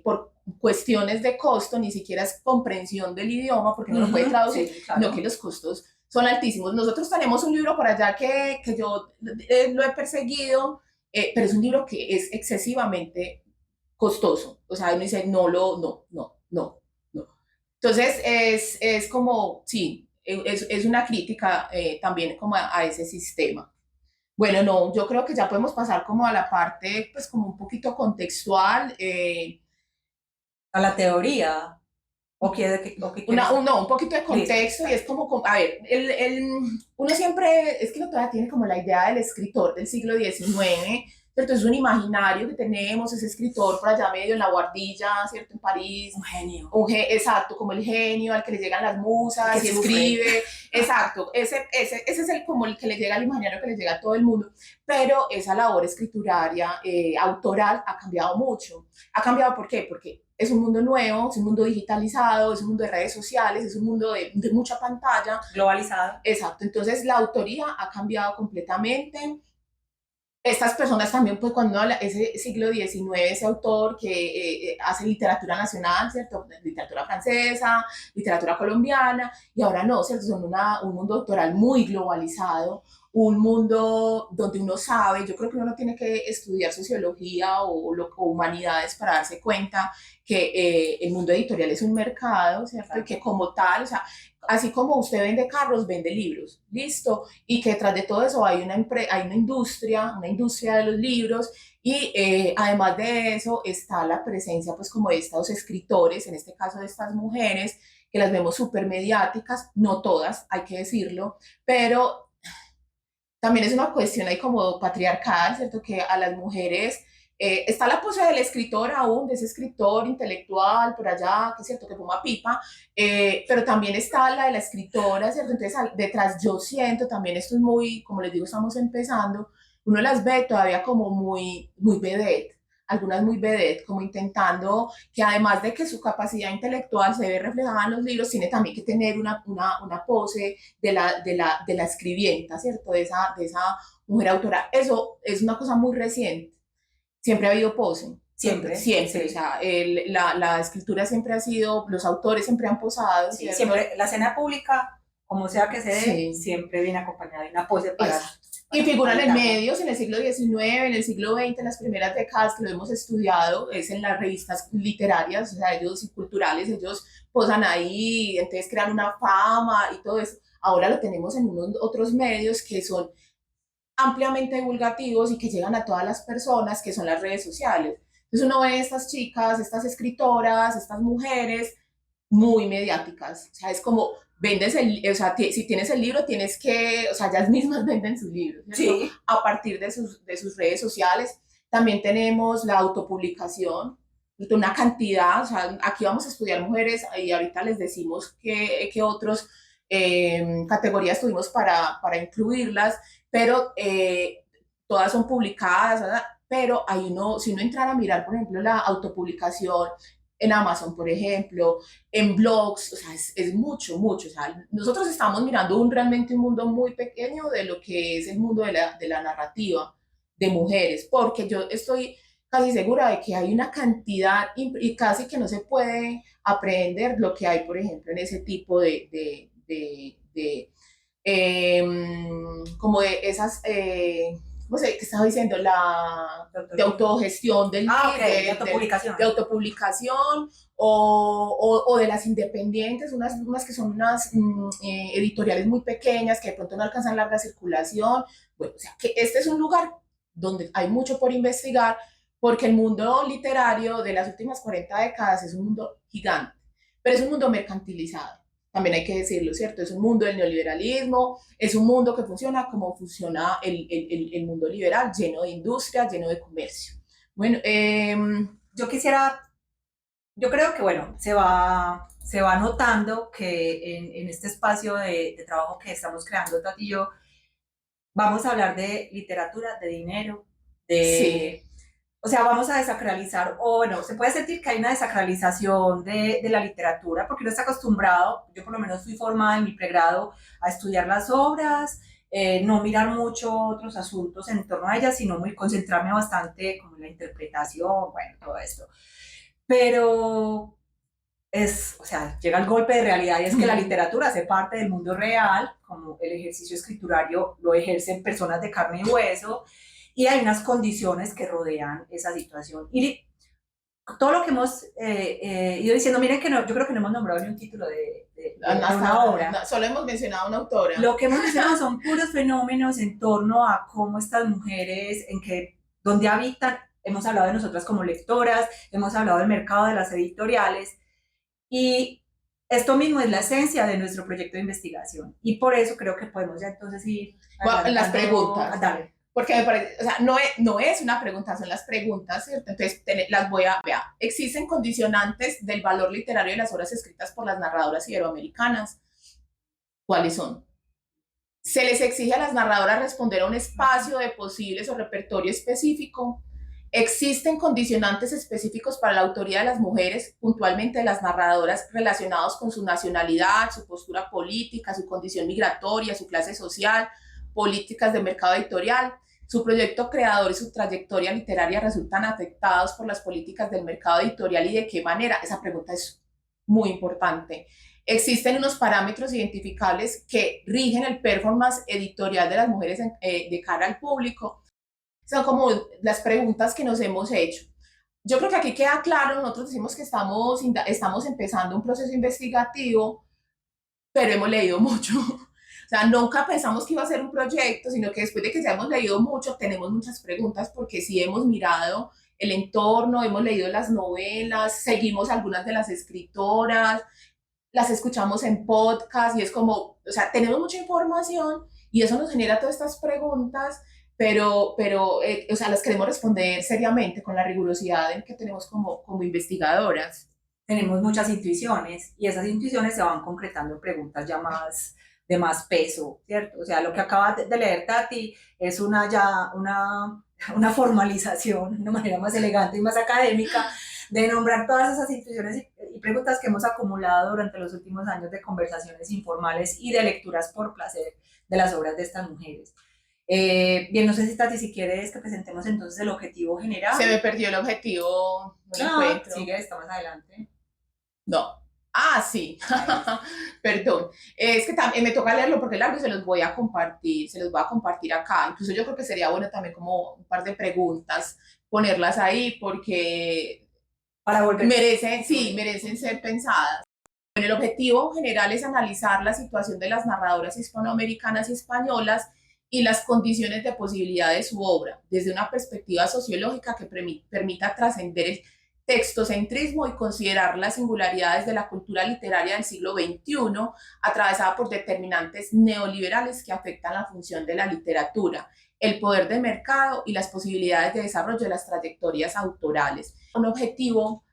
por cuestiones de costo, ni siquiera es comprensión del idioma, porque no lo puede traducir, sí, claro. No, que los costos son altísimos. Nosotros tenemos un libro por allá que yo lo he perseguido, pero es un libro que es excesivamente costoso. O sea, uno dice, no. Entonces, es como, sí, es una crítica también como a ese sistema. Bueno, no, yo creo que ya podemos pasar como a la parte, pues como un poquito contextual. A la teoría. No, un poquito de contexto. Listo. Y es como, a ver, uno siempre, es que uno todavía tiene como la idea del escritor del siglo XIX, ¿cierto? Es un imaginario que tenemos, ese escritor por allá medio en la Guardilla, ¿cierto? En París. Un genio. Exacto, como el genio al que le llegan las musas y escribe. Exacto, ese es como el que le llega al imaginario, que le llega a todo el mundo. Pero esa labor escrituraria, autoral, ha cambiado mucho. ¿Ha cambiado por qué? Porque es un mundo nuevo, es un mundo digitalizado, es un mundo de redes sociales, es un mundo de mucha pantalla. Globalizado. Exacto, entonces la autoría ha cambiado completamente. Estas personas también, pues cuando habla ese siglo XIX, ese autor que hace literatura nacional, ¿cierto? Literatura francesa, literatura colombiana, y ahora no, ¿cierto? Son un mundo autoral muy globalizado, un mundo donde uno sabe, yo creo que uno no tiene que estudiar sociología o humanidades para darse cuenta que el mundo editorial es un mercado, ¿cierto? Claro. Y que como tal, o sea, así como usted vende carros, vende libros, listo, y que detrás de todo eso hay hay una industria de los libros, y además de eso está la presencia pues como de estos escritores, en este caso de estas mujeres, que las vemos súper mediáticas, no todas, hay que decirlo, pero también es una cuestión ahí como patriarcal, ¿cierto? Que a las mujeres está la pose del escritor aún, de ese escritor intelectual por allá, que es cierto que fuma pipa, pero también está la de la escritora, ¿cierto? Entonces, detrás yo siento también, esto es muy, como les digo, estamos empezando, uno las ve todavía como muy vedette, algunas muy vedette, como intentando que además de que su capacidad intelectual se ve reflejada en los libros, tiene también que tener una pose de la escribienta, ¿cierto? De esa mujer autora. Eso es una cosa muy reciente. Siempre ha habido pose. Siempre, Siempre, sí. o sea, la escritura siempre ha sido, los autores siempre han posado, Sí, ¿cierto? siempre la escena pública, como sea que se dé, Sí. siempre viene acompañada de una pose para... Y figuran en validarla. medios en el siglo XIX, en el siglo XX, en las primeras décadas que lo hemos estudiado, es en las revistas literarias, o sea, ellos y culturales, ellos posan ahí, entonces crean una fama y todo eso. Ahora lo tenemos en unos otros medios que son ampliamente divulgativos y que llegan a todas las personas, que son las redes sociales. Entonces uno ve a estas chicas, estas escritoras, estas mujeres muy mediáticas. O sea, es como, vendes o sea, si tienes el libro, tienes que, o sea, ellas mismas venden sus libros, ¿cierto? Sí. A partir de sus redes sociales. También tenemos la autopublicación, una cantidad, o sea, aquí vamos a estudiar mujeres y ahorita les decimos qué otros categorías tuvimos para incluirlas, pero todas son publicadas, ¿verdad? Pero hay uno, si uno entrara a mirar, por ejemplo, la autopublicación en Amazon, por ejemplo, en blogs, o sea, es mucho, mucho. O sea, nosotros estamos mirando realmente un mundo muy pequeño de lo que es el mundo de la narrativa de mujeres, porque yo estoy casi segura de que hay una cantidad y casi que no se puede aprender lo que hay, por ejemplo, en ese tipo como de esas, no sé, ¿qué estaba diciendo? De autogestión del Okay, de autopublicación. de autopublicación o de las independientes, unas que son unas editoriales muy pequeñas que de pronto no alcanzan larga circulación. Bueno, o sea, que este es un lugar donde hay mucho por investigar, porque el mundo literario de las últimas 40 décadas es un mundo gigante, pero es un mundo mercantilizado. También hay que decirlo, ¿cierto? Es un mundo del neoliberalismo, es un mundo que funciona como funciona el mundo liberal, lleno de industria, lleno de comercio. Bueno, yo creo que, bueno, se va notando que en este espacio de trabajo que estamos creando, Tati y yo, vamos a hablar de literatura, de dinero, sí. O sea, vamos a desacralizar, o bueno, se puede sentir que hay una desacralización de la literatura, porque uno está acostumbrado, yo por lo menos fui formada en mi pregrado a estudiar las obras, no mirar mucho otros asuntos en torno a ellas, sino muy concentrarme bastante como en la interpretación, bueno, todo esto. Pero o sea, llega el golpe de realidad y es que la literatura hace parte del mundo real, como el ejercicio escriturario lo ejercen personas de carne y hueso, y hay unas condiciones que rodean esa situación. Y todo lo que hemos ido diciendo, miren que no, yo creo que no hemos nombrado ni un título de una obra. No, solo hemos mencionado una autora. Lo que hemos mencionado son puros fenómenos en torno a cómo estas mujeres, donde habitan, hemos hablado de nosotras como lectoras, hemos hablado del mercado de las editoriales, y esto mismo es la esencia de nuestro proyecto de investigación. Y por eso creo que podemos ya entonces ir a las preguntas. Dale. Porque me parece, o sea, no es una pregunta, son las preguntas, ¿cierto? Entonces, las voy a, vea, existen condicionantes del valor literario de las obras escritas por las narradoras iberoamericanas. ¿Cuáles son? Se les exige a las narradoras responder a un espacio de posibles o repertorio específico. Existen condicionantes específicos para la autoría de las mujeres, puntualmente de las narradoras, relacionados con su nacionalidad, su postura política, su condición migratoria, su clase social, políticas de mercado editorial. Su proyecto creador y su trayectoria literaria resultan afectados por las políticas del mercado editorial y de qué manera. Esa pregunta es muy importante. Existen unos parámetros identificables que rigen el performance editorial de las mujeres de cara al público. Son como las preguntas que nos hemos hecho. Yo creo que aquí queda claro, nosotros decimos que estamos empezando un proceso investigativo, pero hemos leído mucho. O sea, nunca pensamos que iba a ser un proyecto, sino que después de que ya hemos leído mucho, tenemos muchas preguntas porque sí hemos mirado el entorno, hemos leído las novelas, seguimos algunas de las escritoras, las escuchamos en podcast y es como, o sea, tenemos mucha información y eso nos genera todas estas preguntas, pero o sea, las queremos responder seriamente con la rigurosidad que tenemos como investigadoras. Tenemos muchas intuiciones y esas intuiciones se van concretando en preguntas ya más de más peso, ¿cierto? O sea, lo que acaba de leer Tati es una formalización, una manera más elegante y más académica de nombrar todas esas intuiciones y preguntas que hemos acumulado durante los últimos años de conversaciones informales y de lecturas por placer de las obras de estas mujeres. Bien, no sé si Tati, si quieres que presentemos entonces el objetivo general. Se me perdió el objetivo, no lo encuentro. Sigue, está más adelante. No. Ah, sí. Perdón. Es que también me toca leerlo porque largo y se los voy a compartir acá. Incluso yo creo que sería bueno también como un par de preguntas ponerlas ahí porque merecen ser pensadas. Bueno, el objetivo general es analizar la situación de las narradoras hispanoamericanas y españolas y las condiciones de posibilidad de su obra, desde una perspectiva sociológica que permita trascender el textocentrismo y considerar las singularidades de la cultura literaria del siglo XXI, atravesada por determinantes neoliberales que afectan la función de la literatura, el poder de mercado y las posibilidades de desarrollo de las trayectorias autorales. Un objetivo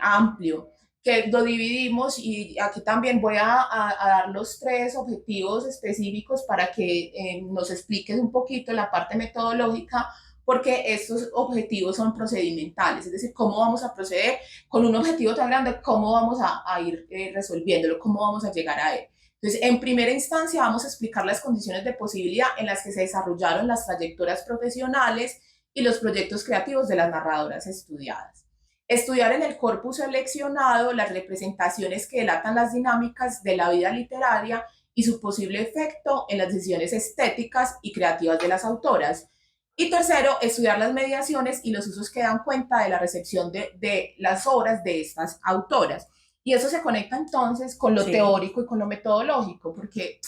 amplio que lo dividimos y aquí también voy a dar los 3 objetivos específicos para que nos expliques un poquito la parte metodológica, porque estos objetivos son procedimentales, es decir, cómo vamos a proceder con un objetivo tan grande, cómo vamos a ir resolviéndolo, cómo vamos a llegar a él. Entonces, en primera instancia vamos a explicar las condiciones de posibilidad en las que se desarrollaron las trayectorias profesionales y los proyectos creativos de las narradoras estudiadas. Estudiar en el corpus seleccionado las representaciones que delatan las dinámicas de la vida literaria y su posible efecto en las decisiones estéticas y creativas de las autoras. Y tercero, estudiar las mediaciones y los usos que dan cuenta de la recepción de las obras de estas autoras. Y eso se conecta entonces con lo teórico y con lo metodológico, porque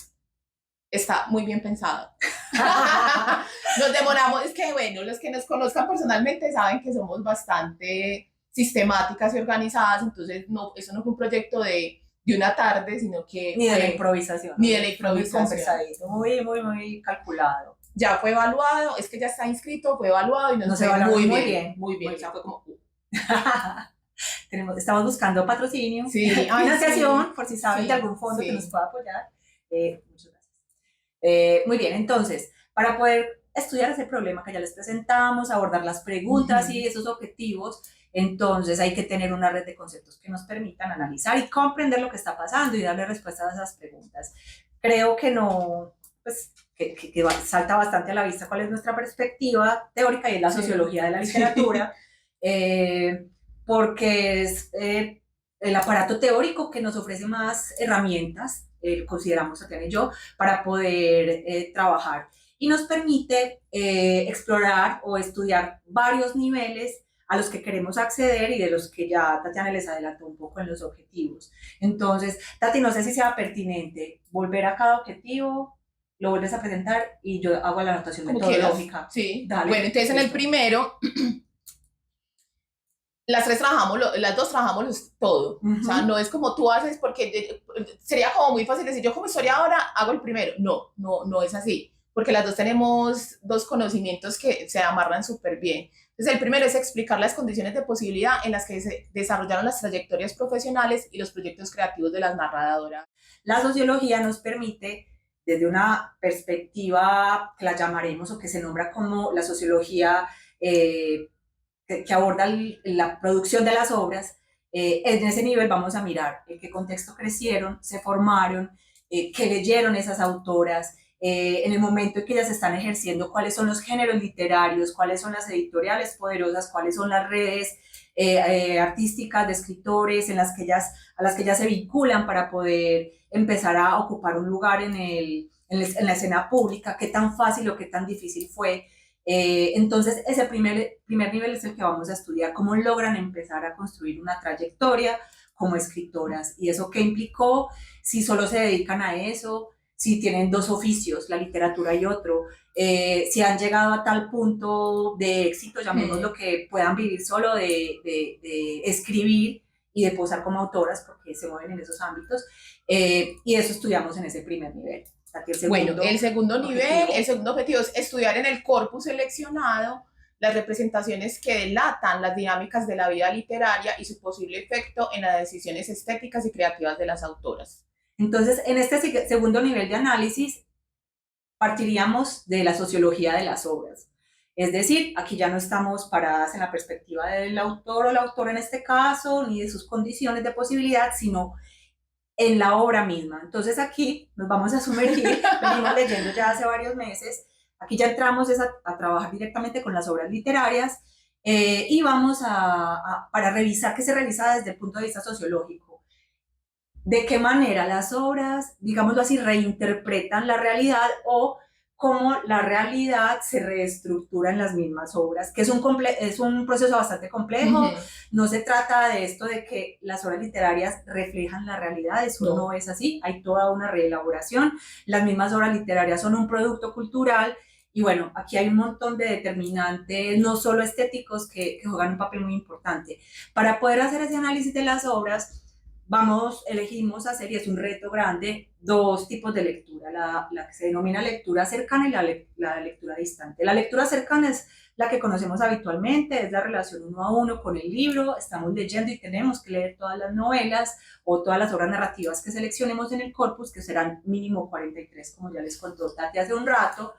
está muy bien pensado. Nos demoramos, es que bueno, los que nos conozcan personalmente saben que somos bastante sistemáticas y organizadas, entonces no, eso no fue un proyecto de una tarde, sino que... Ni de la improvisación. Ni de la improvisación. Muy calculado. Ya fue evaluado, es que ya está inscrito, fue evaluado y nos fue muy bien. O sea, fue como... Estamos buscando patrocinio, financiación, por si saben de algún fondo que nos pueda apoyar. Muchas gracias. Muy bien, entonces, para poder estudiar ese problema que ya les presentamos, abordar las preguntas y esos objetivos, entonces hay que tener una red de conceptos que nos permitan analizar y comprender lo que está pasando y darle respuestas a esas preguntas. Creo que no, pues, que salta bastante a la vista cuál es nuestra perspectiva teórica y es la sociología de la literatura, porque es el aparato teórico que nos ofrece más herramientas, consideramos Tatiana y yo, para poder trabajar y nos permite explorar o estudiar varios niveles a los que queremos acceder y de los que ya Tatiana les adelantó un poco en los objetivos. Entonces, Tati, no sé si sea pertinente volver a cada objetivo, lo vuelves a presentar y yo hago la anotación metodológica. Sí, dale. Bueno, entonces en el primero, las dos trabajamos todo. O sea, no es como tú haces, porque sería como muy fácil decir, yo como historiadora hago el primero. No es así, porque las dos tenemos 2 conocimientos que se amarran súper bien. Entonces, el primero es explicar las condiciones de posibilidad en las que se desarrollaron las trayectorias profesionales y los proyectos creativos de las narradoras. La sociología nos permite, desde una perspectiva que la llamaremos o que se nombra como la sociología que aborda la producción de las obras, en ese nivel vamos a mirar en qué contexto crecieron, se formaron, qué leyeron esas autoras, en el momento en que ellas están ejerciendo, cuáles son los géneros literarios, cuáles son las editoriales poderosas, cuáles son las redes artísticas, de escritores, a las que ellas se vinculan para poder empezar a ocupar un lugar en la escena pública, qué tan fácil o qué tan difícil fue. Entonces, ese primer nivel es el que vamos a estudiar, cómo logran empezar a construir una trayectoria como escritoras. ¿Y eso qué implicó? Si solo se dedican a eso, si tienen dos oficios, la literatura y otro, si han llegado a tal punto de éxito, llamémoslo, que puedan vivir solo de escribir y de posar como autoras, porque se mueven en esos ámbitos, y eso estudiamos en ese primer nivel. Bueno, el segundo nivel, el segundo objetivo es estudiar en el corpus seleccionado las representaciones que delatan las dinámicas de la vida literaria y su posible efecto en las decisiones estéticas y creativas de las autoras. Entonces, en este segundo nivel de análisis, partiríamos de la sociología de las obras. Es decir, aquí ya no estamos paradas en la perspectiva del autor o la autora en este caso, ni de sus condiciones de posibilidad, sino en la obra misma. Entonces aquí nos vamos a sumergir, venimos leyendo ya hace varios meses, aquí ya entramos a trabajar directamente con las obras literarias y vamos para revisar qué se revisa desde el punto de vista sociológico. De qué manera las obras, digámoslo así, reinterpretan la realidad o cómo la realidad se reestructura en las mismas obras, que es un proceso bastante complejo. No se trata de esto de que las obras literarias reflejan la realidad, eso no es así, hay toda una reelaboración. Las mismas obras literarias son un producto cultural y bueno, aquí hay un montón de determinantes, no solo estéticos, que juegan un papel muy importante. Para poder hacer ese análisis de las obras, elegimos hacer, y es un reto grande, dos tipos de lectura, la que se denomina lectura cercana y la lectura distante. La lectura cercana es la que conocemos habitualmente, es la relación uno a uno con el libro, estamos leyendo y tenemos que leer todas las novelas o todas las obras narrativas que seleccionemos en el corpus, que serán mínimo 43, como ya les contó Tati hace un rato.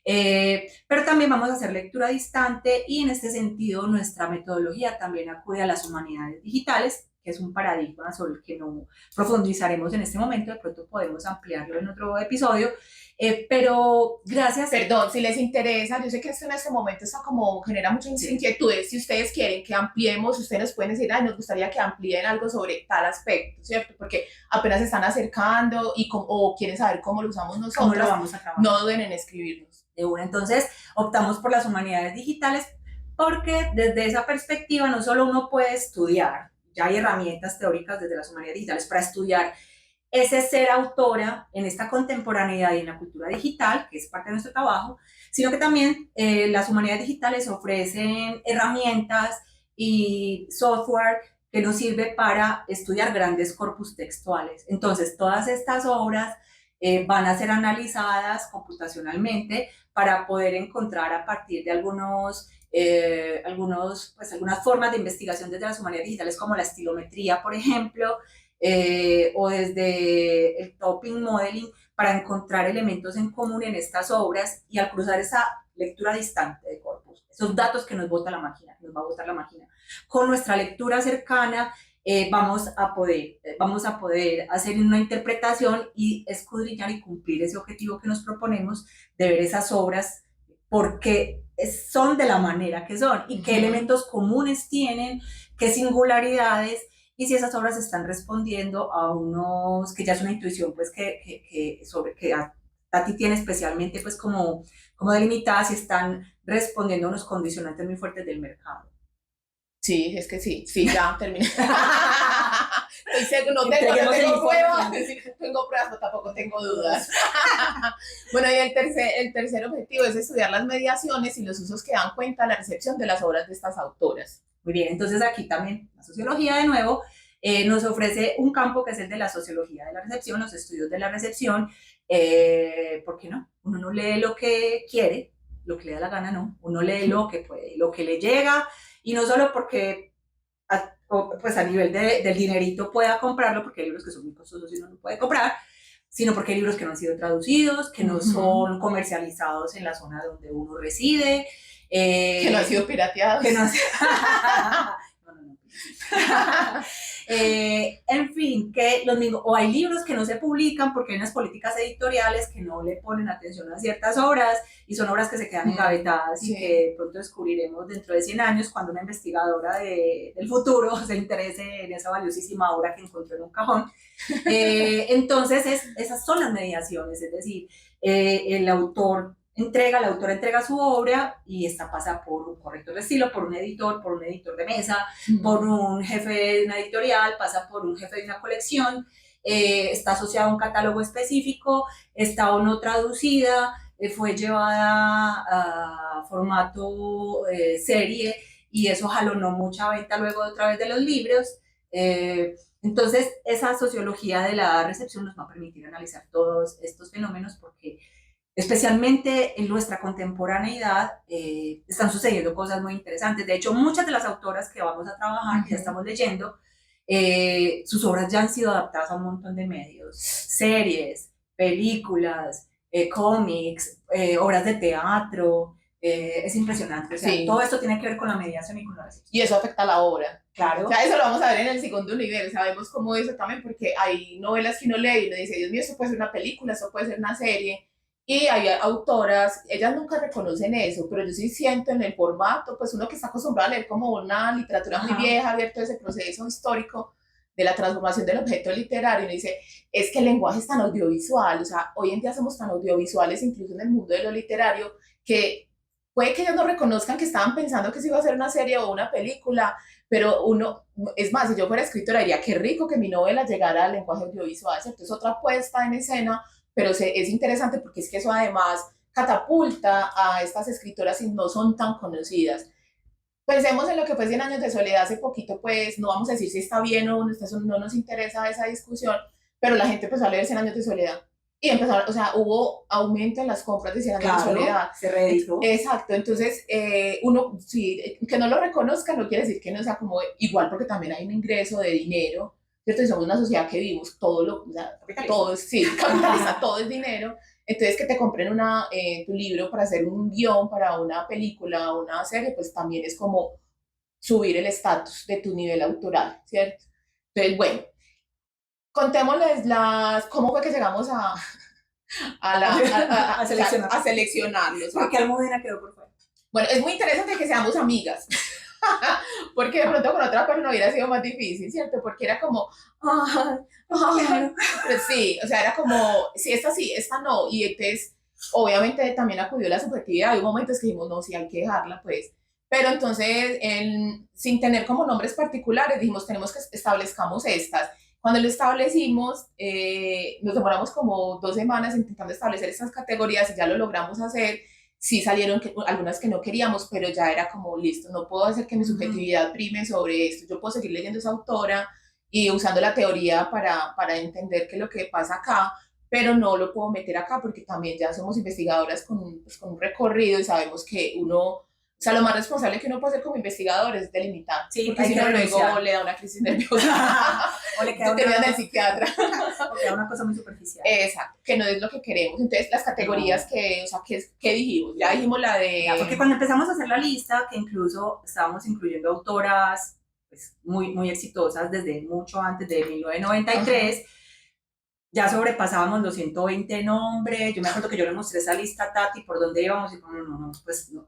Pero también vamos a hacer lectura distante y en este sentido nuestra metodología también acude a las humanidades digitales, que es un paradigma sobre el que no profundizaremos en este momento, de pronto podemos ampliarlo en otro episodio, pero gracias. Perdón, si les interesa, yo sé que esto en este momento está como, genera muchas inquietudes, si ustedes quieren que ampliemos, ustedes nos pueden decir, nos gustaría que amplíen algo sobre tal aspecto, ¿cierto? Porque apenas se están acercando o quieren saber cómo lo usamos nosotros, ¿cómo lo vamos a trabajar? No duden en escribirnos. De una, entonces optamos por las humanidades digitales porque desde esa perspectiva no solo uno puede estudiar, ya hay herramientas teóricas desde las humanidades digitales para estudiar ese ser autora en esta contemporaneidad y en la cultura digital, que es parte de nuestro trabajo, sino que también las humanidades digitales ofrecen herramientas y software que nos sirve para estudiar grandes corpus textuales. Entonces, todas estas obras van a ser analizadas computacionalmente para poder encontrar a partir de algunas formas de investigación desde las humanidades digitales, como la estilometría, por ejemplo, o desde el topping modeling, para encontrar elementos en común en estas obras y al cruzar esa lectura distante de corpus, esos datos que nos bota la máquina, que nos va a botar la máquina, con nuestra lectura cercana, vamos a poder hacer una interpretación y escudriñar y cumplir ese objetivo que nos proponemos de ver esas obras porque son de la manera que son y qué elementos comunes tienen, qué singularidades, y si esas obras están respondiendo a unos, que ya es una intuición pues que Tati tiene especialmente pues como delimitadas, si están respondiendo a unos condicionantes muy fuertes del mercado. Sí, es que sí, ya terminé. No tengo pruebas, tengo pruebas, pero tampoco tengo dudas. Bueno, y el tercer objetivo es estudiar las mediaciones y los usos que dan cuenta a la recepción de las obras de estas autoras. Muy bien, entonces aquí también la sociología de nuevo nos ofrece un campo que es el de la sociología de la recepción, los estudios de la recepción. ¿Por qué no? Uno no lee lo que quiere, lo que le da la gana, no. Uno lee lo que puede, lo que le llega, y no solo porque pues a nivel del dinerito pueda comprarlo, porque hay libros que son muy costosos y uno no puede comprar, sino porque hay libros que no han sido traducidos, que no son comercializados en la zona donde uno reside. Que no han sido pirateados. Que no, En fin, que los mismos, o hay libros que no se publican porque hay unas políticas editoriales que no le ponen atención a ciertas obras y son obras que se quedan engavetadas y que de pronto descubriremos dentro de 100 años cuando una investigadora del futuro se interese en esa valiosísima obra que encontró en un cajón. Entonces, esas son las mediaciones, es decir, la autora entrega su obra y esta pasa por un corrector de estilo, por un editor de mesa, por un jefe de una editorial, pasa por un jefe de una colección, está asociada a un catálogo específico, está o no traducida, fue llevada a formato serie y eso jalonó mucha venta luego otra vez de los libros. Entonces, esa sociología de la recepción nos va a permitir analizar todos estos fenómenos porque especialmente en nuestra contemporaneidad, están sucediendo cosas muy interesantes. De hecho, muchas de las autoras que vamos a trabajar, que ya estamos leyendo, sus obras ya han sido adaptadas a un montón de medios, series, películas, cómics, obras de teatro. Es impresionante. O sea, todo esto tiene que ver con la mediación y con la recepción. Y eso afecta a la obra. Claro. O sea, eso lo vamos a ver en el segundo nivel. Sabemos cómo eso también, porque hay novelas que uno lee y uno dice, Dios mío, esto puede ser una película, esto puede ser una serie. Y hay autoras, ellas nunca reconocen eso, pero yo sí siento en el formato, pues uno que está acostumbrado a leer como una literatura muy vieja, abierto ese proceso histórico de la transformación del objeto literario, y dice, es que el lenguaje es tan audiovisual, o sea, hoy en día somos tan audiovisuales, incluso en el mundo de lo literario, que puede que ellos no reconozcan que estaban pensando que se iba a hacer una serie o una película, pero uno, es más, si yo fuera escritora diría, qué rico que mi novela llegara al lenguaje audiovisual, ¿cierto? Es otra puesta en escena, pero es interesante porque es que eso además catapulta a estas escritoras y no son tan conocidas. Pensemos en lo que fue 100 años de soledad hace poquito, pues no vamos a decir si está bien o no, no nos interesa esa discusión, pero la gente empezó a leer 100 años de soledad y empezó, o sea, hubo aumento en las compras de 100 años de soledad. Se reeditó. Exacto, entonces uno, sí, que no lo reconozca no quiere decir que no sea como igual, porque también hay un ingreso de dinero, ¿cierto? Y somos una sociedad que vivimos todo lo, o sea, todo, sí, capitalista, todo es dinero. Entonces, que te compren tu libro para hacer un guión para una película, una serie, pues también es como subir el estatus de tu nivel autoral, ¿cierto? Entonces, bueno, contémosles cómo fue que llegamos a seleccionarlos. Porque Almudena quedó por fuera. Bueno, es muy interesante que seamos amigas. Porque de pronto con otra persona hubiera sido más difícil, ¿cierto? Porque era como, pero sí, o sea, era como, sí, esta no, y entonces, obviamente también acudió la subjetividad, hay momentos que dijimos, no, sí, hay que dejarla, pues, pero entonces, sin tener como nombres particulares, dijimos, tenemos que establezcamos estas. Cuando lo establecimos, nos demoramos como 2 semanas intentando establecer estas categorías y ya lo logramos hacer. Sí salieron algunas que no queríamos, pero ya era como, listo, no puedo hacer que mi subjetividad prime sobre esto, yo puedo seguir leyendo a esa autora y usando la teoría para entender qué es lo que pasa acá, pero no lo puedo meter acá porque también ya somos investigadoras pues, con un recorrido y sabemos que uno, o sea, lo más responsable que uno puede hacer como investigador es delimitar, sí, porque si no luego le da una crisis nerviosa o le queda una del psiquiatra o queda una cosa muy superficial. Exacto, que no es lo que queremos. Entonces, las categorías o sea, ¿qué dijimos? Ya dijimos la de... Porque cuando empezamos a hacer la lista, que incluso estábamos incluyendo autoras pues, muy exitosas desde mucho antes de 1993, ajá, ya sobrepasábamos los 120 nombres. Yo me acuerdo que yo le mostré esa lista a Tati por dónde íbamos y como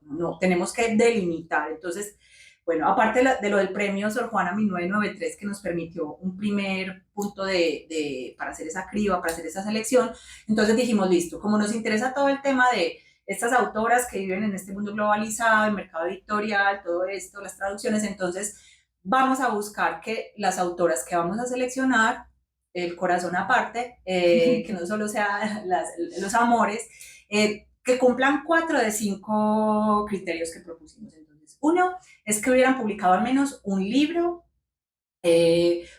no, tenemos que delimitar. Entonces, bueno, aparte de lo del premio Sor Juana 1993 que nos permitió un primer punto para hacer esa criba, para hacer esa selección, entonces dijimos, listo, como nos interesa todo el tema de estas autoras que viven en este mundo globalizado, el mercado editorial, todo esto, las traducciones, entonces vamos a buscar que las autoras que vamos a seleccionar, el corazón aparte, que no solo sean los amores, que cumplan 4 de 5 criterios que propusimos. Entonces, uno es que hubieran publicado al menos un libro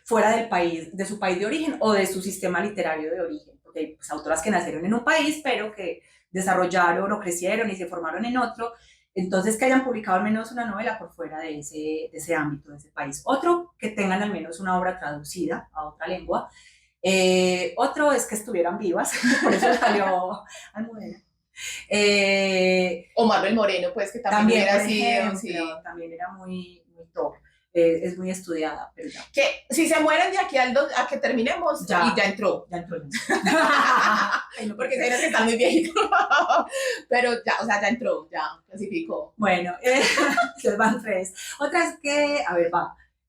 fuera del país, de su país de origen o de su sistema literario de origen, porque hay pues, autoras que nacieron en un país, pero que desarrollaron o crecieron y se formaron en otro. Entonces, que hayan publicado al menos una novela por fuera de ese ámbito, de ese país. Otro, que tengan al menos una obra traducida a otra lengua. Otro es que estuvieran vivas, por eso salió Almudena. O Marvel Moreno, pues, que también era así. Ejemplo, sí. También era muy top. es muy estudiada, pero ya. Que si se mueren de aquí a que terminemos, Ya. y ya entró. Ya entró. Porque se que está muy viejito. Pero ya, o sea, ya entró, ya clasificó. Bueno, entonces van 3. Otra es que, a ver,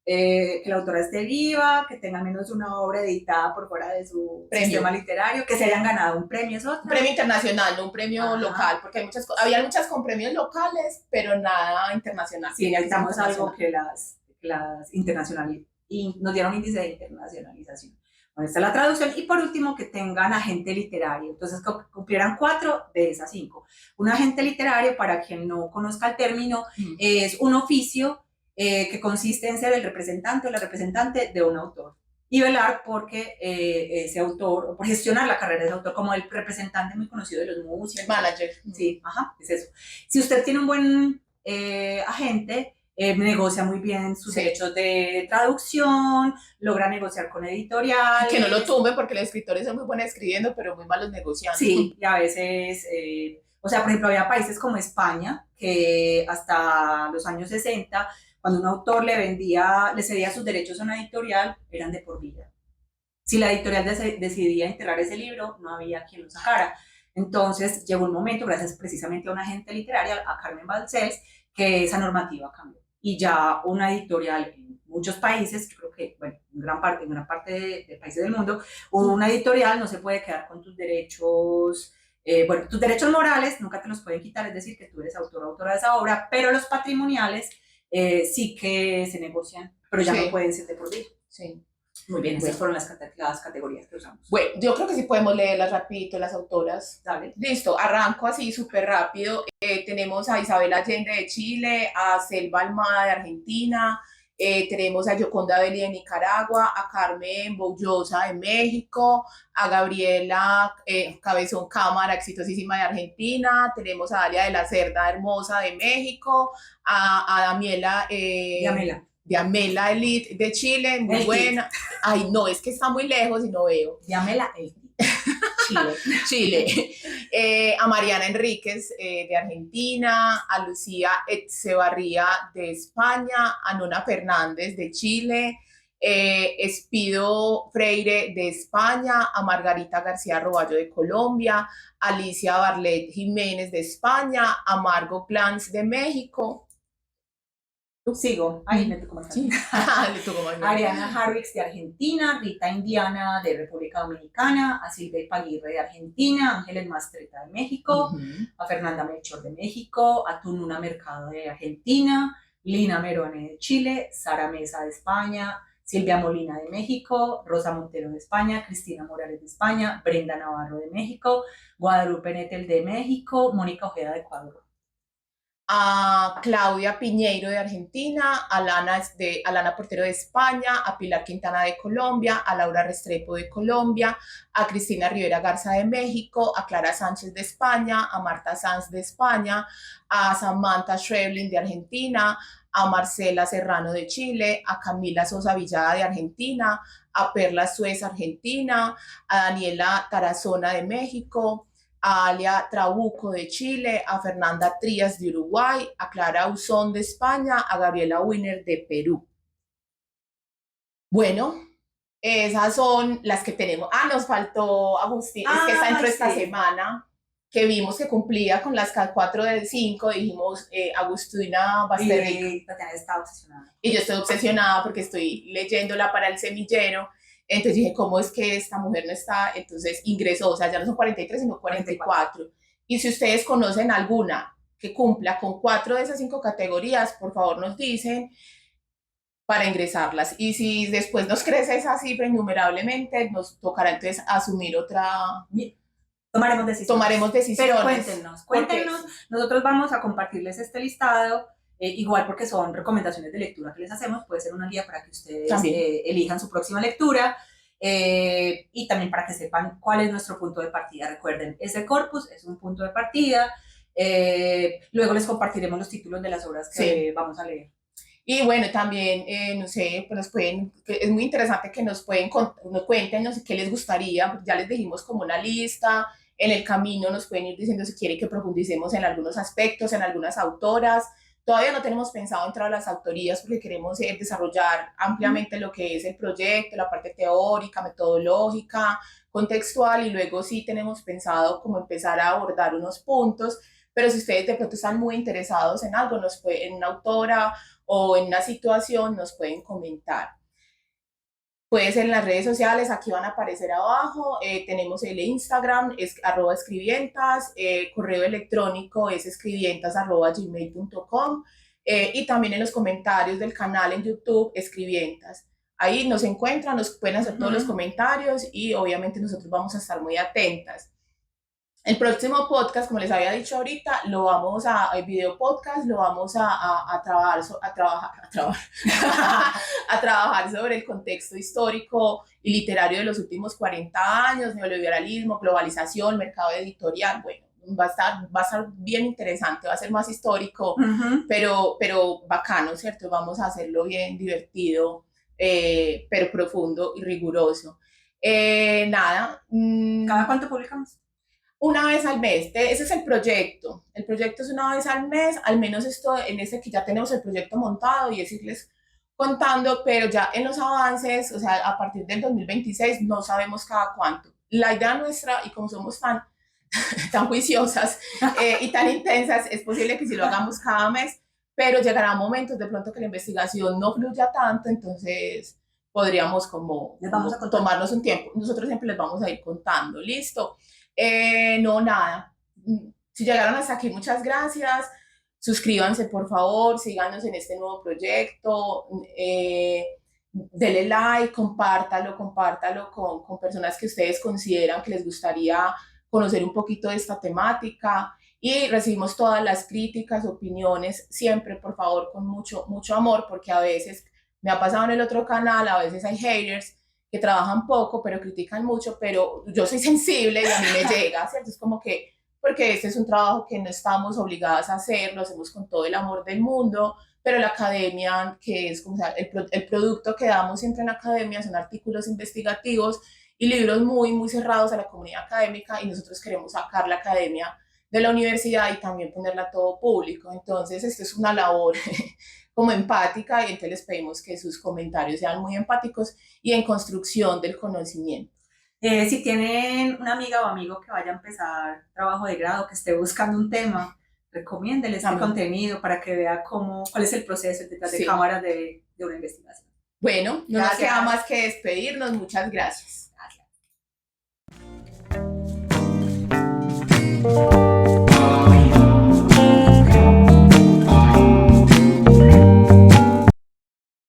que la autora esté viva, que tenga al menos una obra editada por fuera de su sistema literario, que se hayan ganado un premio, es otra. Un premio internacional, no un premio local, porque había muchas con premios locales, pero nada internacional. Sí, necesitamos algo que las internacionales, y nos dieron índice de internacionalización. Bueno, esta es la traducción. Y por último, que tengan agente literario. Entonces, que cumplieran 4 de esas 5. Un agente literario, para quien no conozca el término, es un oficio que consiste en ser el representante o la representante de un autor y velar porque ese autor, o por gestionar la carrera de ese autor, como el representante muy conocido de los músicos. El manager. Sí, ajá, es eso. Si usted tiene un buen agente, negocia muy bien sus derechos de traducción, logra negociar con editoriales. Que no lo tumbe, porque los escritores son muy buenos escribiendo, pero muy malos negociando. Sí, y a veces, o sea, por ejemplo, había países como España, que hasta los años 60, cuando un autor le cedía sus derechos a una editorial, eran de por vida. Si la editorial decidía enterrar ese libro, no había quien lo sacara. Entonces llegó un momento, gracias precisamente a una agente literaria, a Carmen Balcells, que esa normativa cambió. Y ya una editorial en muchos países, yo creo que, bueno, en gran parte de países del mundo, una editorial no se puede quedar con tus derechos, bueno, tus derechos morales nunca te los pueden quitar, es decir, que tú eres autor o autora de esa obra, pero los patrimoniales sí que se negocian, pero ya no pueden ser de por vida. Sí. Muy bien, esas fueron las categorías que usamos. Bueno, yo creo que sí podemos leerlas rapidito, las autoras. Dale. Listo, arranco así súper rápido. Tenemos a Isabel Allende de Chile, a Selva Almada de Argentina, tenemos a Yoconda Belli de Nicaragua, a Carmen Boullosa de México, a Gabriela Cabezón Cámara, exitosísima de Argentina, tenemos a Dalia de la Cerda Hermosa de México, a Damiela... Diamela Elite de Chile, muy buena. Ay, no, es que está muy lejos y no veo. Diamela Elite. Chile. A Mariana Enríquez de Argentina, a Lucía Etchevarría de España, a Nona Fernández de Chile, Espido Freire de España, a Margarita García Roballo de Colombia, a Alicia Barlet Jiménez de España, a Margot Glantz de México. Sigo. Ahí me tocó más. Sí. Ariana Harwicz de Argentina, Rita Indiana de República Dominicana, a Silvia Ipaguirre de Argentina, Ángeles Mastreta de México, a Fernanda Melchor de México, a Tununa Mercado de Argentina, Lina Merone de Chile, Sara Mesa de España, Silvia Molina de México, Rosa Montero de España, Cristina Morales de España, Brenda Navarro de México, Guadalupe Nettel de México, Mónica Ojeda de Ecuador. A Claudia Piñeiro de Argentina, a Lana Portero de España, a Pilar Quintana de Colombia, a Laura Restrepo de Colombia, a Cristina Rivera Garza de México, a Clara Sánchez de España, a Marta Sanz de España, a Samantha Schreblin de Argentina, a Marcela Serrano de Chile, a Camila Sosa Villada de Argentina, a Perla Suez Argentina, a Daniela Tarazona de México, a Alia Trabuco de Chile, a Fernanda Trías de Uruguay, a Clara Usón de España, a Gabriela Wiener de Perú. Bueno, esas son las que tenemos. Nos faltó Agustín, es que esta entró esta semana, que vimos que cumplía con las 4 de 5, dijimos Agustina Basterric. Tatiana está obsesionada. Y yo estoy obsesionada porque estoy leyéndola para el semillero. Entonces dije, ¿cómo es que esta mujer no está? Entonces ingresó, o sea, ya no son 43, sino 44. Y si ustedes conocen alguna que cumpla con 4 de esas 5 categorías, por favor nos dicen para ingresarlas. Y si después nos crece esa cifra innumerablemente, nos tocará entonces asumir otra... Tomaremos decisiones. Pero cuéntenos. Nosotros vamos a compartirles este listado. Igual porque son recomendaciones de lectura que les hacemos, puede ser una guía para que ustedes elijan su próxima lectura y también para que sepan cuál es nuestro punto de partida. Recuerden, ese corpus es un punto de partida, luego les compartiremos los títulos de las obras que vamos a leer. Y bueno, también, no sé, pues es muy interesante que nos cuenten qué les gustaría, ya les dijimos como una lista, en el camino nos pueden ir diciendo si quieren que profundicemos en algunos aspectos, en algunas autoras. Todavía no tenemos pensado entrar a las autorías porque queremos desarrollar ampliamente lo que es el proyecto, la parte teórica, metodológica, contextual, y luego sí tenemos pensado como empezar a abordar unos puntos, pero si ustedes de pronto están muy interesados en algo, en una autora o en una situación, nos pueden comentar. Puede ser en las redes sociales, aquí van a aparecer abajo. Tenemos el Instagram, es @escribientas, correo electrónico es escribientas@gmail.com, y también en los comentarios del canal en YouTube, Escribientas. Ahí nos encuentran, nos pueden hacer todos los comentarios y obviamente nosotros vamos a estar muy atentas. El próximo podcast, como les había dicho ahorita, el video podcast, lo vamos a trabajar sobre el contexto histórico y literario de los últimos 40 años, neoliberalismo, globalización, mercado editorial. Bueno, va a estar bien interesante, va a ser más histórico, pero bacano, ¿cierto? Vamos a hacerlo bien divertido, pero profundo y riguroso. Nada. ¿Cada cuánto publicamos? Una vez al mes, ese es el proyecto. El proyecto es una vez al mes, al menos esto en este que ya tenemos el proyecto montado y es irles contando, pero ya en los avances, o sea, a partir del 2026 no sabemos cada cuánto. La idea nuestra, y como somos tan juiciosas y tan intensas, es posible que si lo hagamos cada mes, pero llegará momentos de pronto que la investigación no fluya tanto, entonces podríamos como tomarnos un tiempo. Nosotros siempre les vamos a ir contando, ¿listo? No, nada. Si llegaron hasta aquí, muchas gracias. Suscríbanse, por favor, síganos en este nuevo proyecto. Denle like, compártalo con personas que ustedes consideran que les gustaría conocer un poquito de esta temática. Y recibimos todas las críticas, opiniones, siempre, por favor, con mucho, mucho amor, porque a veces me ha pasado en el otro canal, a veces hay haters que trabajan poco, pero critican mucho, pero yo soy sensible y a mí me llega, ¿cierto? Es como que, porque este es un trabajo que no estamos obligadas a hacer, lo hacemos con todo el amor del mundo, pero la academia, que es como el producto que damos siempre en la academia, son artículos investigativos y libros muy, muy cerrados a la comunidad académica, y nosotros queremos sacar la academia de la universidad y también ponerla a todo público. Entonces, esto es una labor como empática, y entonces les pedimos que sus comentarios sean muy empáticos y en construcción del conocimiento. Si tienen una amiga o amigo que vaya a empezar trabajo de grado, que esté buscando un tema, recomiéndenle este contenido para que vea cuál es el proceso detrás de cámaras de una investigación. Bueno, no nos queda más que despedirnos. Muchas gracias.